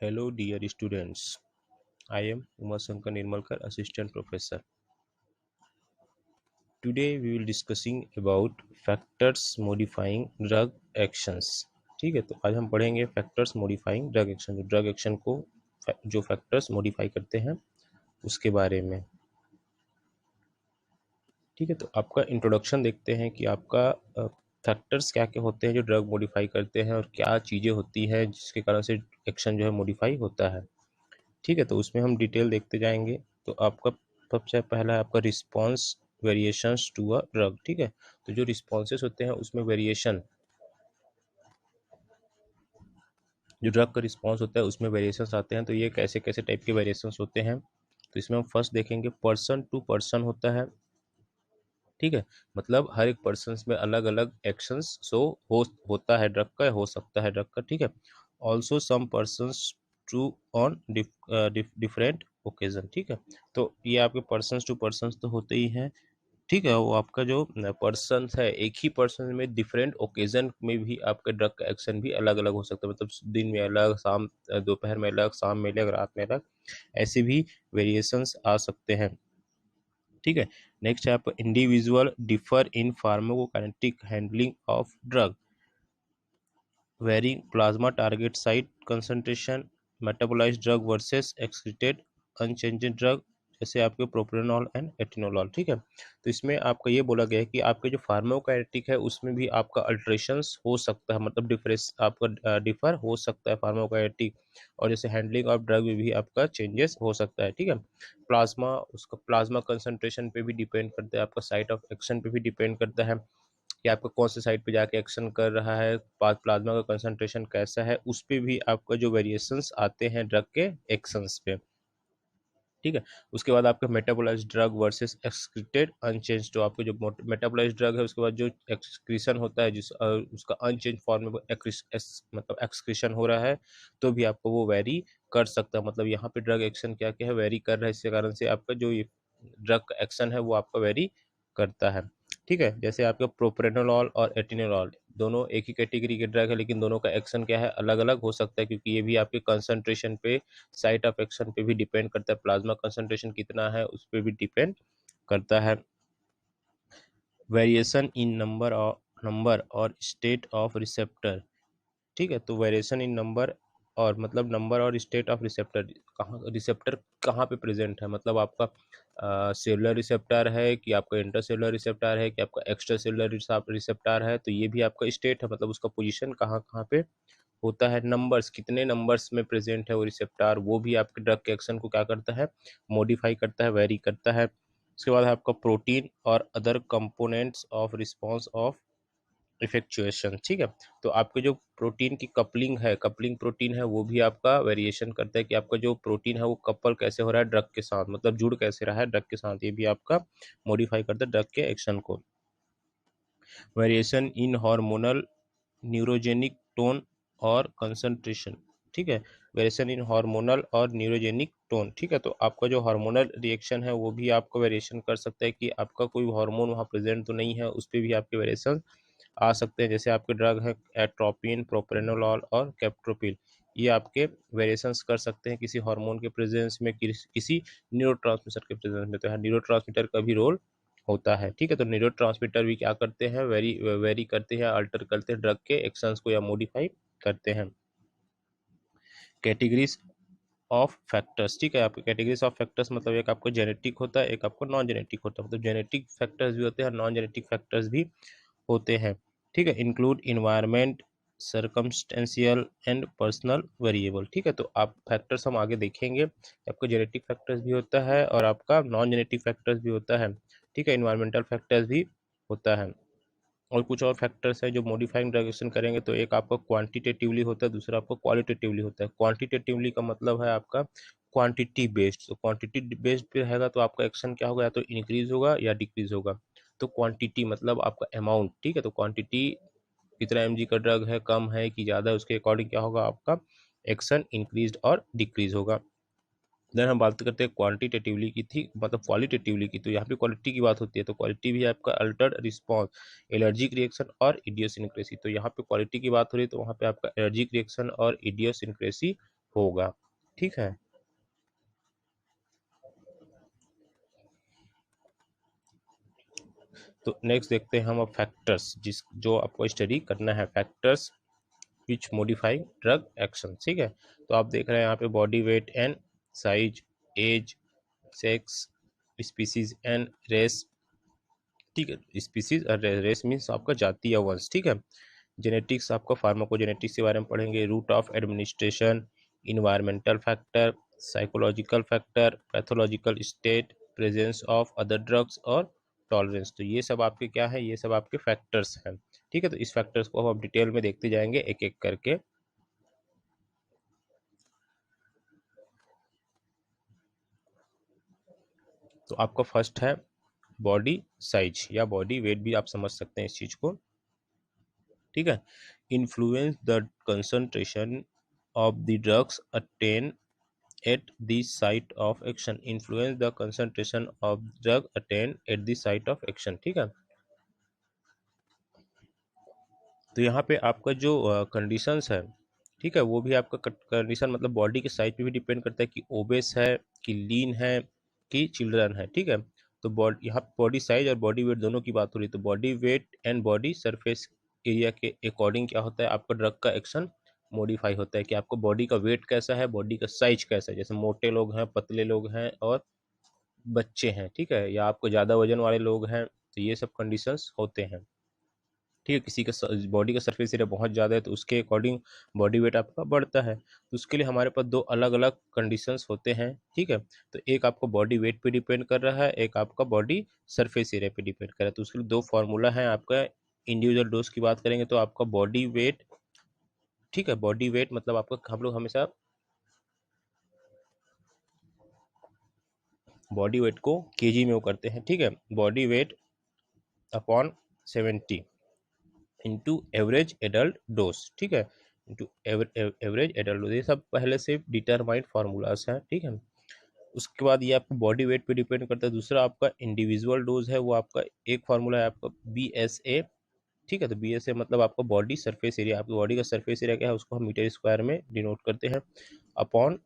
Hello dear students, I am Umashankar Nirmalkar, Assistant Professor. Today we will discussing about factors modifying drug actions. ठीक है, तो आज हम पढ़ेंगे factors modifying drug action, drug action को जो फैक्टर्स मॉडिफाई करते हैं उसके बारे में। ठीक है, तो आपका इंट्रोडक्शन देखते हैं कि आपका फैक्टर्स क्या क्या होते हैं जो ड्रग मॉडिफाई करते हैं और क्या चीज़ें होती हैं जिसके कारण से एक्शन जो है मॉडिफाई होता है। ठीक है, तो उसमें हम डिटेल देखते जाएंगे। तो आपका सबसे पहला है आपका response variations to a drug. ठीक है, तो जो रिस्पॉन्सेस होते हैं उसमें वेरिएशन, जो ड्रग का रिस्पॉन्स होता है उसमें वेरिएशंस आते हैं। तो ये कैसे कैसे टाइप के वेरिएशंस होते हैं, तो इसमें हम फर्स्ट देखेंगे पर्सन टू पर्सन होता है। ठीक है, मतलब हर एक पर्सन में अलग अलग एक्शंस होता है ड्रग का, हो सकता है ड्रग का। ठीक है, also some persons to on different occasion. ठीक है, तो ये आपके पर्सन्स टू पर्सन्स तो होते ही हैं। ठीक है, वो आपका जो पर्सन है, एक ही पर्सन में डिफरेंट ओकेजन में भी आपका ड्रग का एक्शन भी अलग अलग हो सकता है। मतलब दिन में अलग, शाम दोपहर में अलग, शाम में अलग, रात में अलग, ऐसे भी वेरिएशंस आ सकते हैं। ठीक है, नेक्स्ट है आपका individual differ in pharmacokinetic handling of drug, varying plasma target site concentration, metabolised drug versus excreted unchanged drug, जैसे आपके प्रोप्रेनॉल एंड एटिनोलॉल। ठीक है, तो इसमें आपका ये बोला गया है कि आपके जो फार्माकोकाइनेटिक है उसमें भी आपका अल्ट्रेशंस हो सकता है, मतलब डिफरेंस आपका डिफर हो सकता है फार्माकोकाइनेटिक, और जैसे हैंडलिंग ऑफ ड्रग में भी आपका चेंजेस हो सकता है। ठीक है, प्लाज्मा, उसका प्लाज्मा कंसंट्रेशन पे भी डिपेंड करता है, आपका साइट ऑफ एक्शन पे भी डिपेंड करता है कि आपका कौन से साइड पे जाके एक्शन कर रहा है, प्लाज्मा का कंसंट्रेशन कैसा है, उस पे भी आपका जो वेरिएशंस आते हैं ड्रग के एक्शंस पे। ठीक है, उसके बाद आपका metabolised drug versus excreted unchanged, तो आपका जो मेटाबोलाइज्ड ड्रग है उसके बाद जो एक्सक्रीशन होता है, जिस उसका अनचेंज फॉर्म में मतलब एक्सक्रीशन हो रहा है, तो भी आपको वो वेरी कर सकता है। मतलब यहाँ पे ड्रग एक्शन क्या क्या है, वेरी कर रहा है, इसके कारण से आपका जो ये ड्रग एक्शन है वो आपका वेरी करता है। ठीक है, जैसे आपका प्रोप्रेनोलॉल और एटिनोलॉल दोनों एक ही कैटेगरी के ड्रग है, लेकिन दोनों का एक्शन क्या है, अलग अलग हो सकता है, क्योंकि ये भी आपके कंसंट्रेशन पे, साइट ऑफ एक्शन पे भी डिपेंड करता है, प्लाज्मा कंसंट्रेशन कितना है उस पर भी डिपेंड करता है। वेरिएशन इन नंबर और स्टेट ऑफ रिसेप्टर। ठीक है, तो वेरिएशन इन नंबर, और मतलब नंबर और स्टेट ऑफ रिसेप्टर, रिसेप्टर कहाँ पे प्रेजेंट है, मतलब आपका सेलुलर रिसेप्टर है कि आपका इंटरसेलुलर रिसेप्टर है कि आपका एक्स्ट्रा सेलुलर रिसेप्टर है, तो ये भी आपका स्टेट है, मतलब उसका पोजीशन कहाँ कहाँ पे होता है। नंबर्स, कितने नंबर्स में प्रेजेंट है वो रिसेप्टर, वो भी आपके ड्रग के एक्शन को क्या करता है, मॉडिफाई करता है, वेरी करता है। उसके बाद है आपका प्रोटीन और other components of response of effectuation. ठीक है, तो आपके जो प्रोटीन की कपलिंग है, कपलिंग प्रोटीन है, वो भी आपका वेरिएशन करता है कि आपका जो प्रोटीन है वो कपल कैसे हो रहा है ड्रग के साथ, मतलब जुड़ कैसे रहा है ड्रग के साथ, ये भी आपका मॉडिफाई करता है ड्रग के एक्शन को। Variation in hormonal neurogenic tone और कंसंट्रेशन। ठीक है, वेरिएशन इन हार्मोनल और न्यूरोजेनिक टोन। ठीक है, तो आपका जो हार्मोनल रिएक्शन है वो भी आपको वेरिएशन कर सकता है कि आपका कोई हार्मोन वहाँ प्रेजेंट तो नहीं है, उस पर भी आपके वेरिएशन आ सकते हैं। जैसे आपके ड्रग है एट्रोपिन, प्रोप्रेनोलॉल और कैप्टोप्रिल, ये आपके वेरिएशंस कर सकते हैं किसी हार्मोन के प्रेजेंस में, किसी न्यूरोट्रांसमीटर के प्रेजेंस में। तो यहाँ न्यूरोट्रांसमीटर का भी रोल होता है। ठीक है, तो न्यूरोट्रांसमीटर भी क्या करते हैं, वेरी करते हैं, अल्टर करते हैं ड्रग के एक्शंस को या मॉडिफाई करते हैं। Categories of factors. ठीक है, आपके कैटेगरीज ऑफ फैक्टर्स मतलब एक आपको जेनेटिक होता है, एक आपको नॉन जेनेटिक होता है, मतलब जेनेटिक फैक्टर्स भी होते हैं, नॉन जेनेटिक फैक्टर्स भी होते हैं। ठीक है, include environment, circumstantial and personal variable. ठीक है, तो आप फैक्टर्स हम आगे देखेंगे, आपका जेनेटिक फैक्टर्स भी होता है और आपका नॉन जेनेटिक फैक्टर्स भी होता है। ठीक है, इन्वायरमेंटल फैक्टर्स भी होता है, और कुछ और फैक्टर्स है जो मॉडिफाइंग ड्रगेशन करेंगे। तो एक आपका क्वांटिटेटिवली होता है, दूसरा आपका क्वालिटेटिवली होता है। क्वांटिटेटिवली का मतलब है आपका क्वांटिटी बेस्ड, तो क्वांटिटी बेस्ड पे रहेगा तो आपका एक्शन क्या होगा, या तो इंक्रीज होगा या डिक्रीज होगा। तो क्वांटिटी मतलब आपका अमाउंट। ठीक है, तो क्वांटिटी कितना एमजी का ड्रग है, कम है कि ज़्यादा है, उसके अकॉर्डिंग क्या होगा, आपका एक्शन इंक्रीज और डिक्रीज होगा। देन हम बात करते हैं क्वांटिटेटिवली की थी, मतलब क्वालिटेटिवली की, तो यहाँ पे क्वालिटी की बात होती है। तो क्वालिटी भी है आपका अल्टर्ड रिस्पॉन्स, एलर्जिक रिएक्शन और इडियोसिनक्रेसी। तो यहाँ पे क्वालिटी की बात हो रही है तो वहाँ पे आपका एलर्जिक रिएक्शन और इडियोसिनक्रेसी होगा। ठीक है, तो नेक्स्ट देखते हैं हम अब फैक्टर्स, जो आपको स्टडी करना है, factors which modify drug action. ठीक है, तो आप देख रहे हैं यहाँ पे body weight and size, age, sex, species and race. ठीक है, स्पीसीज और रेस मीन्स आपका जाति या वंश। ठीक है, जेनेटिक्स आपका फार्माकोजेनेटिक्स के बारे में पढ़ेंगे, route of administration, environmental factor, psychological factor, pathological state, presence of other drugs और टॉलरेंस। तो ये सब आपके क्या है, ये सब आपके फैक्टर्स हैं। ठीक है, तो इस फैक्टर्स को हम डिटेल में देखते जाएंगे एक एक करके। तो आपका फर्स्ट है बॉडी साइज या बॉडी वेट भी आप समझ सकते हैं इस चीज को। ठीक है, influence the concentration of the drugs attain at the site of action, influence the concentration of drug attain at the site of action. ठीक है, तो यहाँ पे आपका जो कंडीशंस है, ठीक है, वो भी आपका कंडीशन मतलब बॉडी के साइज पे भी डिपेंड करता है कि ओबेस है, कि लीन है, कि चिल्ड्रन है। ठीक है, तो बॉडी, यहाँ बॉडी साइज और बॉडी वेट दोनों की बात हो रही है, तो body weight and body surface area के अकॉर्डिंग क्या होता है, आपका ड्रग का एक्शन मॉडिफाई होता है कि आपको बॉडी का वेट कैसा है, बॉडी का साइज कैसा है, जैसे मोटे लोग हैं, पतले लोग हैं और बच्चे हैं। ठीक है, या आपको ज़्यादा वजन वाले लोग हैं, तो ये सब कंडीशंस होते हैं। ठीक है, किसी का बॉडी का सरफेस एरिया बहुत ज़्यादा है तो उसके अकॉर्डिंग बॉडी वेट आपका बढ़ता है। तो उसके लिए हमारे पास दो अलग अलग कंडीशंस होते हैं। ठीक है, तो एक आपको बॉडी वेट पे डिपेंड कर रहा है, एक आपका बॉडी सरफेस एरिया पे डिपेंड कर रहा है। तो उसके लिए दो फार्मूला है आपका। इंडिविजुअल डोज की बात करेंगे तो आपका बॉडी वेट, ठीक है, बॉडी वेट मतलब आपका, हम लोग हमेशा बॉडी वेट को केजी में वो करते हैं। ठीक है, body weight upon 70 into average adult dose. ठीक है, इंटू एवरेज एडल्ट डोज, ये सब पहले से डिटरमाइंड फार्मूलाज हैं। ठीक है, उसके बाद ये आपका बॉडी वेट पे डिपेंड करता है। दूसरा आपका इंडिविजुअल डोज है, वो आपका एक फार्मूला है आपका BSA। ठीक है, तो BSA मतलब आपका बॉडी सरफेस एरिया, आपकी बॉडी का सरफेस एरिया क्या है उसको हम मीटर स्क्वायर में डिनोट करते हैं, upon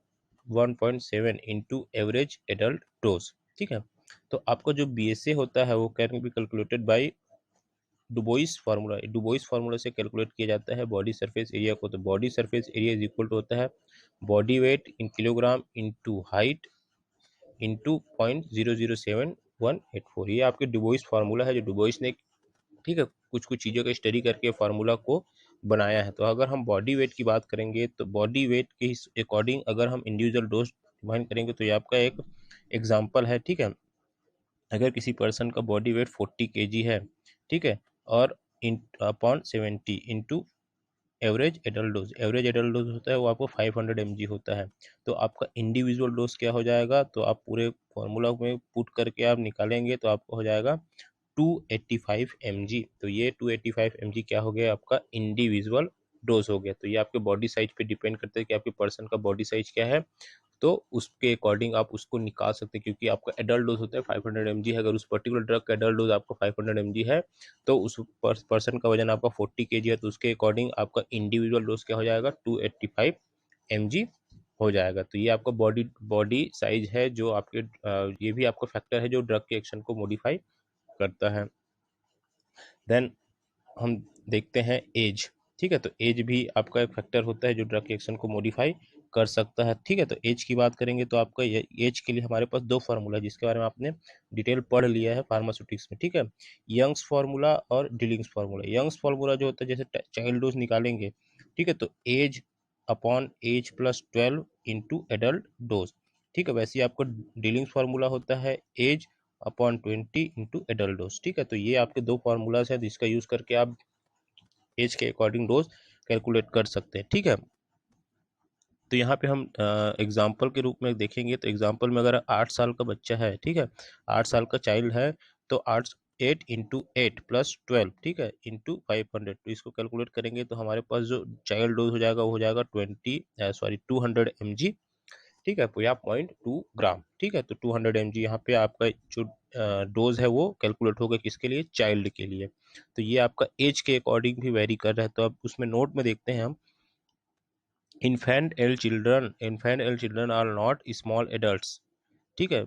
1.7 into average adult dose. ठीक है, तो आपका जो BSA होता है वो can be calculated by DuBois formula. DuBois formula से कैलकुलेट किया जाता है बॉडी सरफेस एरिया को। तो body surface area is equal to होता है body weight in kilogram into height into 0.007184। ये आपके डुबोइस फार्मूला है जो डुबोइस ने, ठीक है, कुछ कुछ चीज़ों का स्टडी करके फार्मूला को बनाया है। तो अगर हम बॉडी वेट की बात करेंगे तो बॉडी वेट के अकॉर्डिंग अगर हम इंडिविजुअल डोज डिफाइन करेंगे तो ये आपका एक एग्जाम्पल है। ठीक है, अगर किसी पर्सन का बॉडी वेट 40 kg है, ठीक है, और इन upon 70 into average adult dose होता है वो आपको 500 mg होता है। तो आपका इंडिविजुअल डोज क्या हो जाएगा, तो आप पूरे फॉर्मूला में पुट करके आप निकालेंगे तो आपको हो जाएगा 285 mg। तो ये 285 mg क्या हो गया, आपका इंडिविजुअल डोज हो गया। तो ये आपके बॉडी साइज पे डिपेंड करता है कि आपके पर्सन का बॉडी साइज क्या है, तो उसके अकॉर्डिंग आप उसको निकाल सकते हैं। क्योंकि आपका एडल्ट डोज होता है 500 mg है, अगर उस पर्टिकुलर ड्रग का एडल्ट डोज आपका 500 mg है तो उस पर्सन का वजन आपका 40 kg है, तो उसके अकॉर्डिंग आपका इंडिविजुअल डोज क्या हो जाएगा, 285 mg हो जाएगा। तो ये आपका बॉडी बॉडी साइज है जो आपके ये भी आपका फैक्टर है जो ड्रग के एक्शन को मॉडिफाई करता है। देन हम देखते हैं एज। ठीक है, तो एज भी आपका एक फैक्टर होता है जो ड्रग के एक्शन को मॉडिफाई कर सकता है। ठीक है, तो एज की बात करेंगे तो आपका एज के लिए हमारे पास दो फार्मूला है जिसके बारे में आपने डिटेल पढ़ लिया है फार्मास्यूटिक्स में। ठीक है, यंग्स फार्मूला और डिलिंग्स फार्मूला। यंग्स फार्मूला जो होता है जैसे चाइल्ड डोज निकालेंगे, ठीक है, तो age upon age plus 12 into adult dose. ठीक है, वैसे ही आपको डिलिंग्स फार्मूला होता है age upon 20 into adult dose. ठीक है, तो ये आपके दो फार्मूलाज हैं जिसका यूज करके आप एज के अकॉर्डिंग डोज कैलकुलेट कर सकते हैं। ठीक है, तो यहाँ पे हम एग्जाम्पल के रूप में देखेंगे तो एग्जाम्पल में अगर 8 साल का बच्चा है, ठीक है, 8 साल का चाइल्ड है, तो 8 इंटू 8 प्लस 12, ठीक है, इंटू 500, तो इसको कैलकुलेट करेंगे तो हमारे पास जो चाइल्ड डोज हो जाएगा वो हो जाएगा 200 mg। ठीक है, या 0.2 ग्राम। ठीक है, तो 200 mg यहाँ पे आपका जो डोज है वो कैलकुलेट होगा किसके लिए, चाइल्ड के लिए। तो ये आपका एज के अकॉर्डिंग भी वेरी कर रहा है। तो अब उसमें नोट में देखते हैं हम infant and children are not small adults. ठीक है,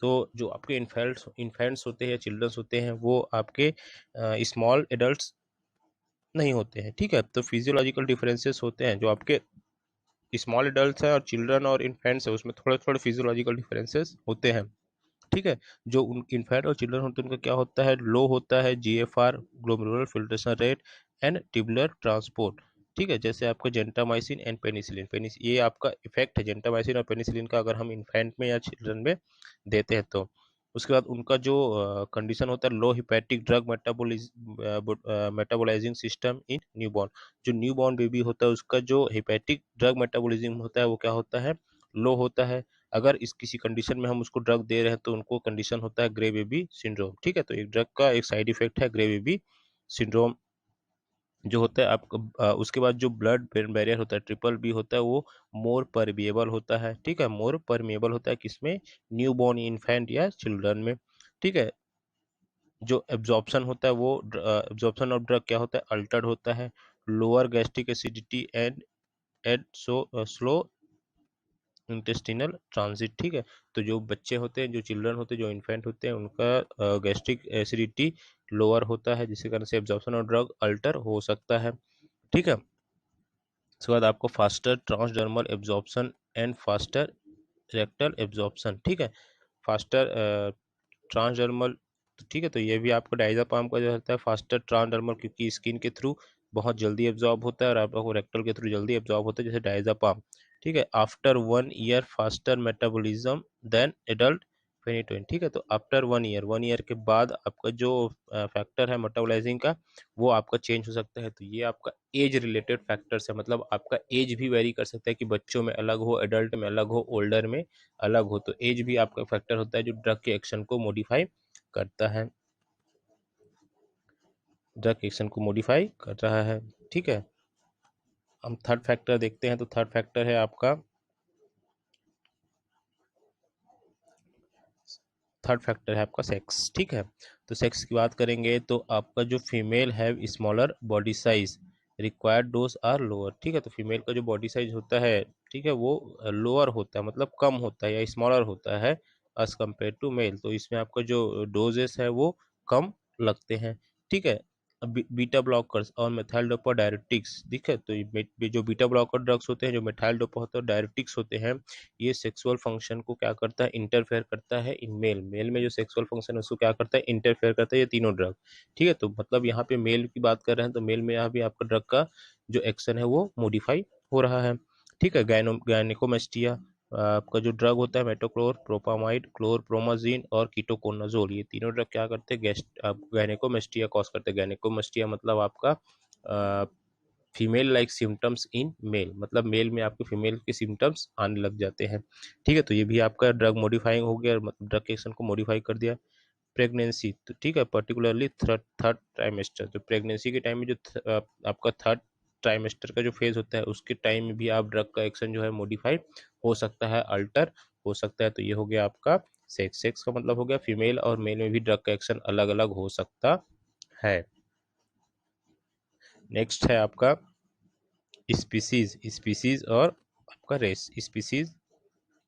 तो जो आपके इन्फेंट्स होते हैं, चिल्ड्रंस होते हैं, वो आपके स्मॉल एडल्ट्स नहीं होते हैं। ठीक है, तो फिजियोलॉजिकल डिफरेंसेस होते हैं जो आपके स्मॉल एडल्ट्स हैं और चिल्ड्रन और इन्फेंट्स है, उसमें थोड़े थोड़े फिजियोलॉजिकल डिफरेंसेस होते हैं। ठीक है, जो उन इन्फेंट और चिल्ड्रन होते हैं उनका क्या होता है, लो होता है GFR, glomerular filtration rate and tubular transport. ठीक है, जैसे आपका जेंटामाइसिन एंड पेनिसिलिन, ये आपका इफेक्ट है जेंटामाइसिन और पेनिसिलिन का, अगर हम इन्फेंट में या चिल्ड्रन में देते हैं तो। उसके बाद उनका जो कंडीशन होता है low hepatic drug metabolising system in newborn. जो न्यूबॉर्न बेबी होता है उसका जो हिपैटिक ड्रग मेटाबॉलिज्म होता है वो क्या होता है, लो होता है। अगर इस किसी कंडीशन में हम उसको ड्रग दे रहे हैं तो उनको कंडीशन होता है ग्रे बेबी सिंड्रोम। ठीक है, तो एक ड्रग का एक साइड इफेक्ट है ग्रे बेबी सिंड्रोम जो होता है आपका। उसके बाद जो ब्लड बैरियर होता है ट्रिपल बी होता है वो मोर परमिएबल होता है। ठीक है, मोर परमिएबल होता है किसमें, न्यू बॉर्न इन्फेंट या चिल्ड्रन में। ठीक है, जो एब्जॉर्प्शन होता है वो एब्जॉर्प्शन ऑफ ड्रग क्या होता है, अल्टर्ड होता है। Lower gastric acidity and at slow intestinal transit. ठीक है, तो जो बच्चे होते हैं, जो चिल्ड्रन होते हैं, जो इन्फेंट होते हैं, उनका गैस्ट्रिक एसिडिटी लोअर होता है, जिसके कारण से एब्जॉर्प्शन ऑफ ड्रग अल्टर हो सकता है। ठीक है, उसके बाद आपको faster transdermal absorption and faster rectal absorption. ठीक है, फास्टर ट्रांसडर्मल, ठीक है, तो ये भी आपको डायज़ापाम का जो रहता है फास्टर ट्रांसडर्मल, क्योंकि स्किन के थ्रू बहुत जल्दी एब्जॉर्ब होता है और आपको रेक्टल के थ्रू जल्दी एब्जॉर्ब होता है, जैसे डायज़ापाम। ठीक है, after 1 year faster metabolism than adult phenytoin. ठीक है, तो आफ्टर 1 ईयर के बाद आपका जो फैक्टर है मेटाबोलाइजिंग का वो आपका चेंज हो सकता है। तो ये आपका एज रिलेटेड फैक्टर्स है, मतलब आपका एज भी वेरी कर सकता है कि बच्चों में अलग हो, एडल्ट में अलग हो, ओल्डर में अलग हो। तो एज भी आपका फैक्टर होता है जो ड्रग के एक्शन को मॉडिफाई करता है, ड्रग एक्शन को मॉडिफाई कर रहा है। ठीक है, हम थर्ड फैक्टर देखते हैं, तो थर्ड फैक्टर है आपका, थर्ड फैक्टर है आपका सेक्स। ठीक है, तो सेक्स की बात करेंगे तो आपका जो फीमेल है smaller body size, required dose are lower. ठीक है, तो फीमेल का जो बॉडी साइज होता है, ठीक है, वो लोअर होता है, मतलब कम होता है या स्मॉलर होता है एज कम्पेयर टू मेल। तो इसमें आपका जो डोजेस है वो कम लगते हैं। ठीक है, बीटा ब्लॉकर्स और मेथाइल डोपा डायरेटिक्स। ठीक है, तो ये जो बीटा ब्लॉकर ड्रग्स होते हैं, जो मेथाइल डोपा होता है, डायरेटिक्स होते हैं, ये सेक्सुअल फंक्शन को क्या करता है, इंटरफेयर करता है इन मेल में जो सेक्सुअल फंक्शन है उसको क्या करता है, इंटरफेयर करता है ये तीनों ड्रग। ठीक है, तो मतलब यहाँ पे मेल की बात कर रहे हैं तो मेल में यहाँ भी आपका ड्रग का जो एक्शन है वो मॉडिफाई हो रहा है। ठीक है, गायनेकोमेस्टिया आपका जो ड्रग होता है मेटोक्लोर प्रोपामाइड क्लोरप्रोमाजीन और कीटोकोनाजोल, ये तीनों ड्रग क्या करते हैं, गायनेकोमेस्टिया कॉज करते हैं। गायनेकोमेस्टिया मतलब आपका female like symptoms in male, मतलब मेल में आपके फीमेल के सिम्टम्स आने लग जाते हैं। ठीक है, तो ये भी आपका ड्रग मॉडिफाइंग हो गया, मतलब ड्रग के एक्शन को मॉडिफाई कर दिया। प्रेगनेंसी, तो ठीक है, पर्टिकुलरली थर्ड ट्राइमेस्टर, तो प्रेगनेंसी के टाइम में जो आपका थर्ड ट्राइमेस्टर का जो फेज होता है उसके टाइम में भी आप ड्रग का एक्शन जो है मॉडिफाई हो सकता है, अल्टर हो सकता है। तो ये हो गया आपका सेक्स का मतलब हो गया फीमेल और मेल में भी ड्रग का एक्शन अलग अलग हो सकता है। नेक्स्ट है आपका स्पीसीज और आपका रेस। स्पीसीज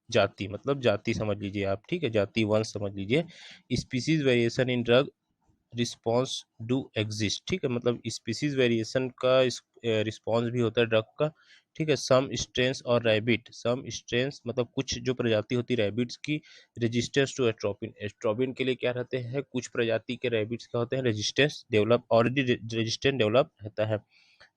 जाति, मतलब जाति समझ लीजिए आप। ठीक है, जाति वंश समझ लीजिए। Species variation in drug response do exist. ठीक है, मतलब स्पीसीज वेरिएशन का रिस्पॉन्स भी होता है ड्रग का। ठीक है, सम स्ट्रेन्स और रैबिट, सम स्ट्रेन्स मतलब कुछ जो प्रजाति होती है रैबिट्स की रेजिस्टेंस टू एट्रोपिन, एस्ट्रोबिन के लिए क्या रहते हैं, कुछ प्रजाति के रैबिट्स क्या होते हैं, resistance develop, already resistant develop रहता है।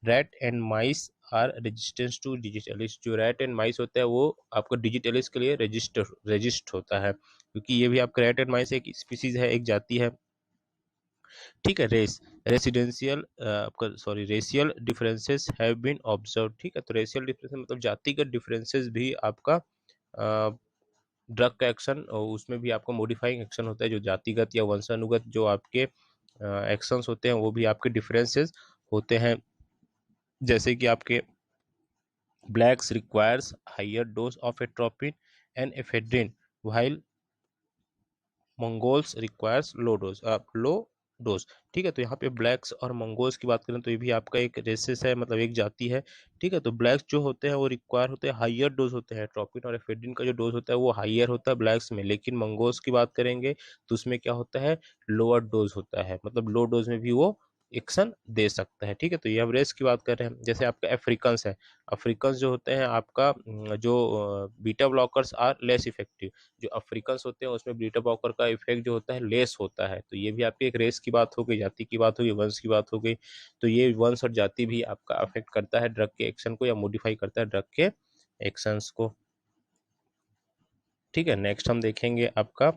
Rat and mice are resistance to digitalis, जो रैट एंड माइस होता है वो आपका डिजिटलिस के लिए रेजिस्ट होता है, क्योंकि ये भी आपका रैट एंड माइस एक स्पीसीज है, एक जाति है। ठीक है, racial differences have been observe. ठीक है, तो रेशियल डिफरेंस मतलब जातिगत डिफरेंसेस भी आपका ड्रग का एक्शन, उसमें भी आपका मॉडिफाइंग एक्शन होता है, जो जातिगत या वंशानुगत जो आपके एक्शंस होते हैं वो भी आपके डिफरेंसेस होते हैं। जैसे कि आपके blacks requires higher dose of atropine and ephedrine while mongols requires low dose. ठीक है, तो यहाँ पे ब्लैक्स और मंगोज की बात करें तो ये भी आपका एक रेसेस है, मतलब एक जाति है। ठीक है, तो ब्लैक्स जो होते हैं वो रिक्वायर होते हैं, हाइयर डोज होते हैं। ट्रोपिन और एफेड्रिन का जो डोज होता है वो हाइयर होता है ब्लैक्स में, लेकिन मंगोज की बात करेंगे तो उसमें क्या होता है, लोअर डोज होता है, मतलब लो डोज में भी वो एक्शन दे सकता है। ठीक है, तो ये हम रेस की बात कर रहे हैं। जैसे आपका अफ्रीकन्स है, अफ्रीकन्स जो होते हैं आपका जो beta blockers are less effective. जो अफ्रीकन्स होते हैं उसमें बीटा ब्लॉकर का इफेक्ट जो होता है लेस होता है। तो ये भी आपकी एक रेस की बात हो गई, जाति की बात हो गई, वंश की बात हो गई। तो ये वंश और जाति भी आपका अफेक्ट करता है ड्रग के एक्शन को, या मॉडिफाई करता है ड्रग के एक्शंस को। ठीक है, नेक्स्ट हम देखेंगे आपका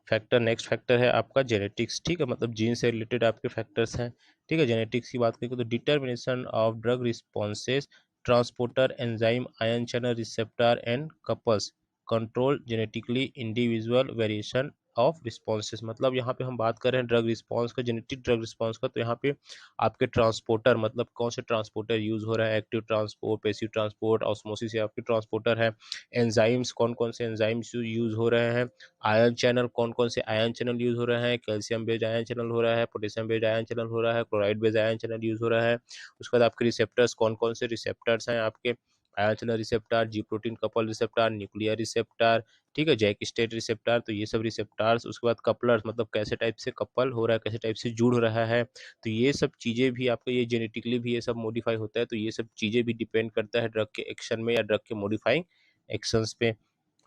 फैक्टर। नेक्स्ट फैक्टर है आपका जेनेटिक्स। ठीक है, मतलब जीन से रिलेटेड आपके फैक्टर्स हैं। ठीक है, जेनेटिक्स की बात करें तो determination of drug responses, transporter enzyme, ion channel receptor and couples, control genetically individual variation of responses. मतलब यहाँ पे हम बात कर रहे हैं ड्रग रिस्पॉन्स का, जेनेटिक ड्रग रिस्पॉन्स का। तो यहाँ पे आपके ट्रांसपोर्टर, मतलब कौन से ट्रांसपोर्टर यूज हो रहा है, active transport, passive transport, osmosis से आपके ट्रांसपोर्टर है। एंजाइम्स, कौन कौन से एंजाइम्स यूज हो रहे हैं। आयन चैनल, कौन कौन से आयन चैनल यूज हो रहे हैं, कैल्शियम बेस्ड आयन चैनल हो रहा है, पोटेशियम बेस्ड आयन चैनल हो रहा है, chloride based ion channel use हो रहा है। उसके बाद आपके रिसेप्टर्स, कौन कौन से रिसेप्टर्स हैं आपके, आयन चैनल रिसेप्टर, जी protein couple receptor, nuclear receptor. ठीक है, जैक स्टेट रिसेप्टर। तो ये सब रिसेप्टर्स। उसके बाद कपलर्स, मतलब कैसे टाइप से कपल हो रहा है, कैसे टाइप से जुड़ रहा है। तो ये सब चीज़ें भी आपका, ये जेनेटिकली भी ये सब मॉडिफाई होता है। तो ये सब चीज़ें भी डिपेंड करता है ड्रग के एक्शन में या ड्रग के मॉडिफाइंग एक्शंस पे।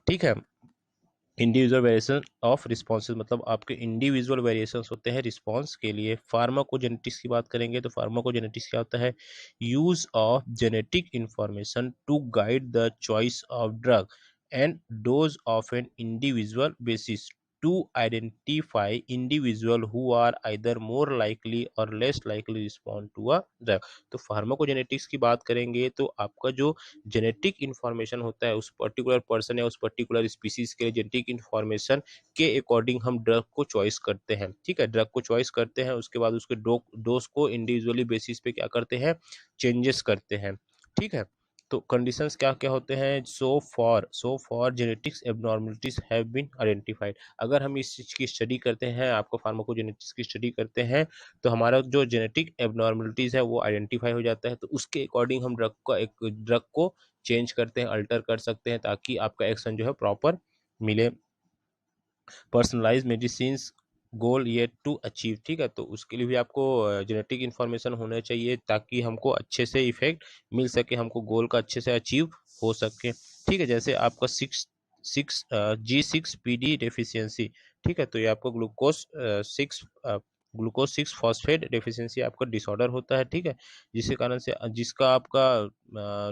ठीक है, इंडिविजुअल वेरिएशन ऑफ रिस्पॉन्सेज, मतलब आपके इंडिविजुअल वेरिएशंस होते हैं रिस्पॉन्स के लिए। फार्माकोजेनेटिक्स की बात करेंगे तो फार्माकोजेनेटिक्स क्या होता है, use of genetic information to guide the choice of drug and dose of an individual basis to identify individual who are either more likely और less likely respond to a drug. तो pharmacogenetics की बात करेंगे तो आपका जो genetic information होता है उस पर्टिकुलर पर्सन या उस पर्टिकुलर स्पीसीज के लिए, जेनेटिक इन्फॉर्मेशन के अकॉर्डिंग हम ड्रग को चॉइस करते हैं। ठीक है, ड्रग को चॉइस करते हैं, उसके बाद उसके डोज को इंडिविजुअली बेसिस पे क्या करते हैं, चेंजेस करते हैं। ठीक है, तो कंडीशंस क्या क्या होते हैं, so for genetics abnormalities have been identified. अगर हम इस चीज की स्टडी करते हैं, आपको फार्माकोजेनेटिक्स की स्टडी करते हैं, तो हमारा जो जेनेटिक एबनॉर्मलिटीज है वो आइडेंटिफाई हो जाता है। तो उसके अकॉर्डिंग हम ड्रग को चेंज करते हैं, अल्टर कर सकते हैं, ताकि आपका एक्शन जो है प्रॉपर मिले। पर्सनलाइज मेडिसिन गोल ये टू अचीव। ठीक है, तो उसके लिए भी आपको जेनेटिक इन्फॉर्मेशन होना चाहिए, ताकि हमको अच्छे से इफेक्ट मिल सके, हमको गोल का अच्छे से अचीव हो सके। ठीक है, जैसे आपका G6PD डेफिशिएंसी। ठीक है, तो ये आपको ग्लूकोज 6 फॉस्फेट डेफिशिएंसी आपका डिसऑर्डर होता है। ठीक है, जिसके कारण से जिसका आपका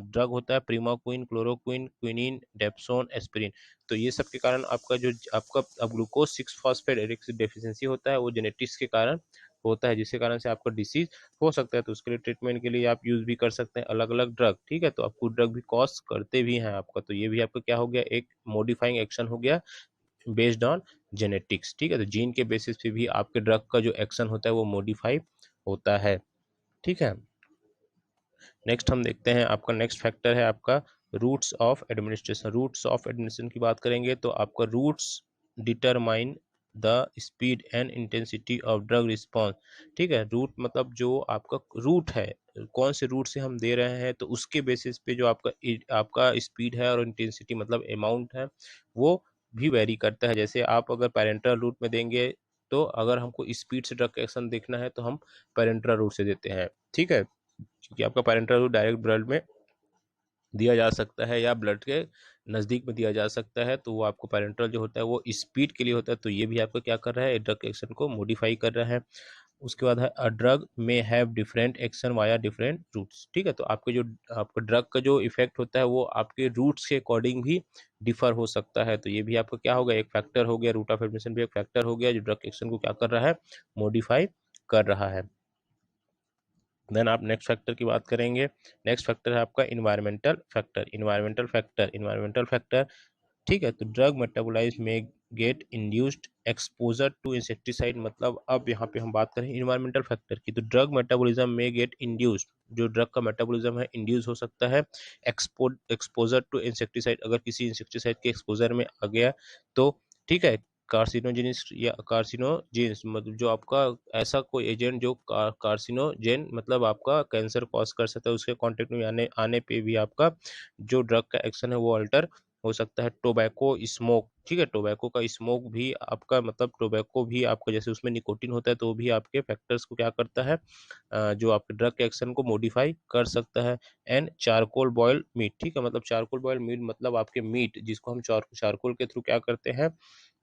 ड्रग होता है प्रीमाक्विन, क्लोरोक्विन, क्विनिन, डेप्सोन, एस्पिरिन। तो ये सब के कारण आपका जो आपका अब ग्लूकोज 6 फॉस्फेट डेफिशिएंसी होता है वो जेनेटिक्स के कारण होता है, जिसके कारण से आपका डिसीज हो सकता है। तो उसके लिए ट्रीटमेंट के लिए आप यूज भी कर सकते हैं अलग अलग ड्रग। ठीक है, तो आपको ड्रग भी कॉस्ट करते भी हैं आपका। तो ये भी आपका क्या हो गया, एक मॉडिफाइंग एक्शन हो गया बेस्ड ऑन जेनेटिक्स। ठीक है, तो जीन के बेसिस पे भी आपके ड्रग का जो एक्शन होता है वो मॉडिफाई होता है। ठीक है, नेक्स्ट हम देखते हैं, आपका नेक्स्ट फैक्टर है आपका routes of administration. Routes of administration की बात करेंगे तो आपका routes determine the speed and intensity of drug response. ठीक है, रूट मतलब जो आपका रूट है, कौन से रूट से हम दे रहे हैं, तो उसके बेसिस पे जो आपका स्पीड है और इंटेंसिटी मतलब अमाउंट है वो भी वेरी करता है। जैसे आप अगर पैरेंटल रूट में देंगे, तो अगर हमको स्पीड से ड्रग एक्शन देखना है तो हम पैरेंटल रूट से देते हैं। ठीक है, क्योंकि आपका पैरेंटल रूट डायरेक्ट ब्लड में दिया जा सकता है या ब्लड के नज़दीक में दिया जा सकता है, तो वो आपको पैरेंटल जो होता है वो स्पीड के लिए होता है। तो ये भी आपका क्या कर रहा है, ड्रग एक्शन को मॉडिफाई कर रहा है। उसके बाद है a drug may have different action via different routes. ठीक है, तो आपके जो आपका ड्रग का जो इफेक्ट होता है वो आपके रूट्स के अकॉर्डिंग भी डिफर हो सकता है। तो ये भी आपका क्या होगा, एक फैक्टर हो गया, रूट ऑफ एडमिशन भी एक फैक्टर हो गया जो ड्रग एक्शन को क्या कर रहा है, मॉडिफाई कर रहा है। देन आप नेक्स्ट फैक्टर की बात करेंगे। नेक्स्ट फैक्टर है आपका इन्वायरमेंटल फैक्टर। Environmental factor. ठीक है, तो drug metabolise may get induced exposure to insecticide. मतलब अब यहाँ पे हम बात करें इन्वायरमेंटल फैक्टर की, तो ड्रग मेटाबॉलिज्म में गेट इंड्यूस्ड, जो ड्रग का मेटाबॉलिज्म है इंड्यूस हो सकता है एक्सपोजर टू इंसेक्टिसाइड, अगर किसी इंसेक्टिसाइड के एक्सपोजर में आ गया तो। ठीक है, कार्सिनोजेनिस या कार्सिनोजेंस, मतलब जो आपका ऐसा कोई एजेंट जो कार्सिनोजेन मतलब आपका कैंसर कॉज कर सकता है, उसके कांटेक्ट में आने आने पे भी आपका जो ड्रग का एक्शन है वो अल्टर हो सकता है। टोबैको स्मोक, ठीक है, टोबैको का स्मोक भी आपका मतलब टोबैको भी आपका जैसे उसमें निकोटिन होता है तो वो भी आपके फैक्टर्स को क्या करता है, जो आपके ड्रग के एक्शन को मॉडिफाई कर सकता है। एंड चारकोल बॉयल मीट, ठीक है, मतलब चारकोल बॉयल मीट मतलब आपके मीट जिसको हम चारकोल के थ्रू क्या करते हैं,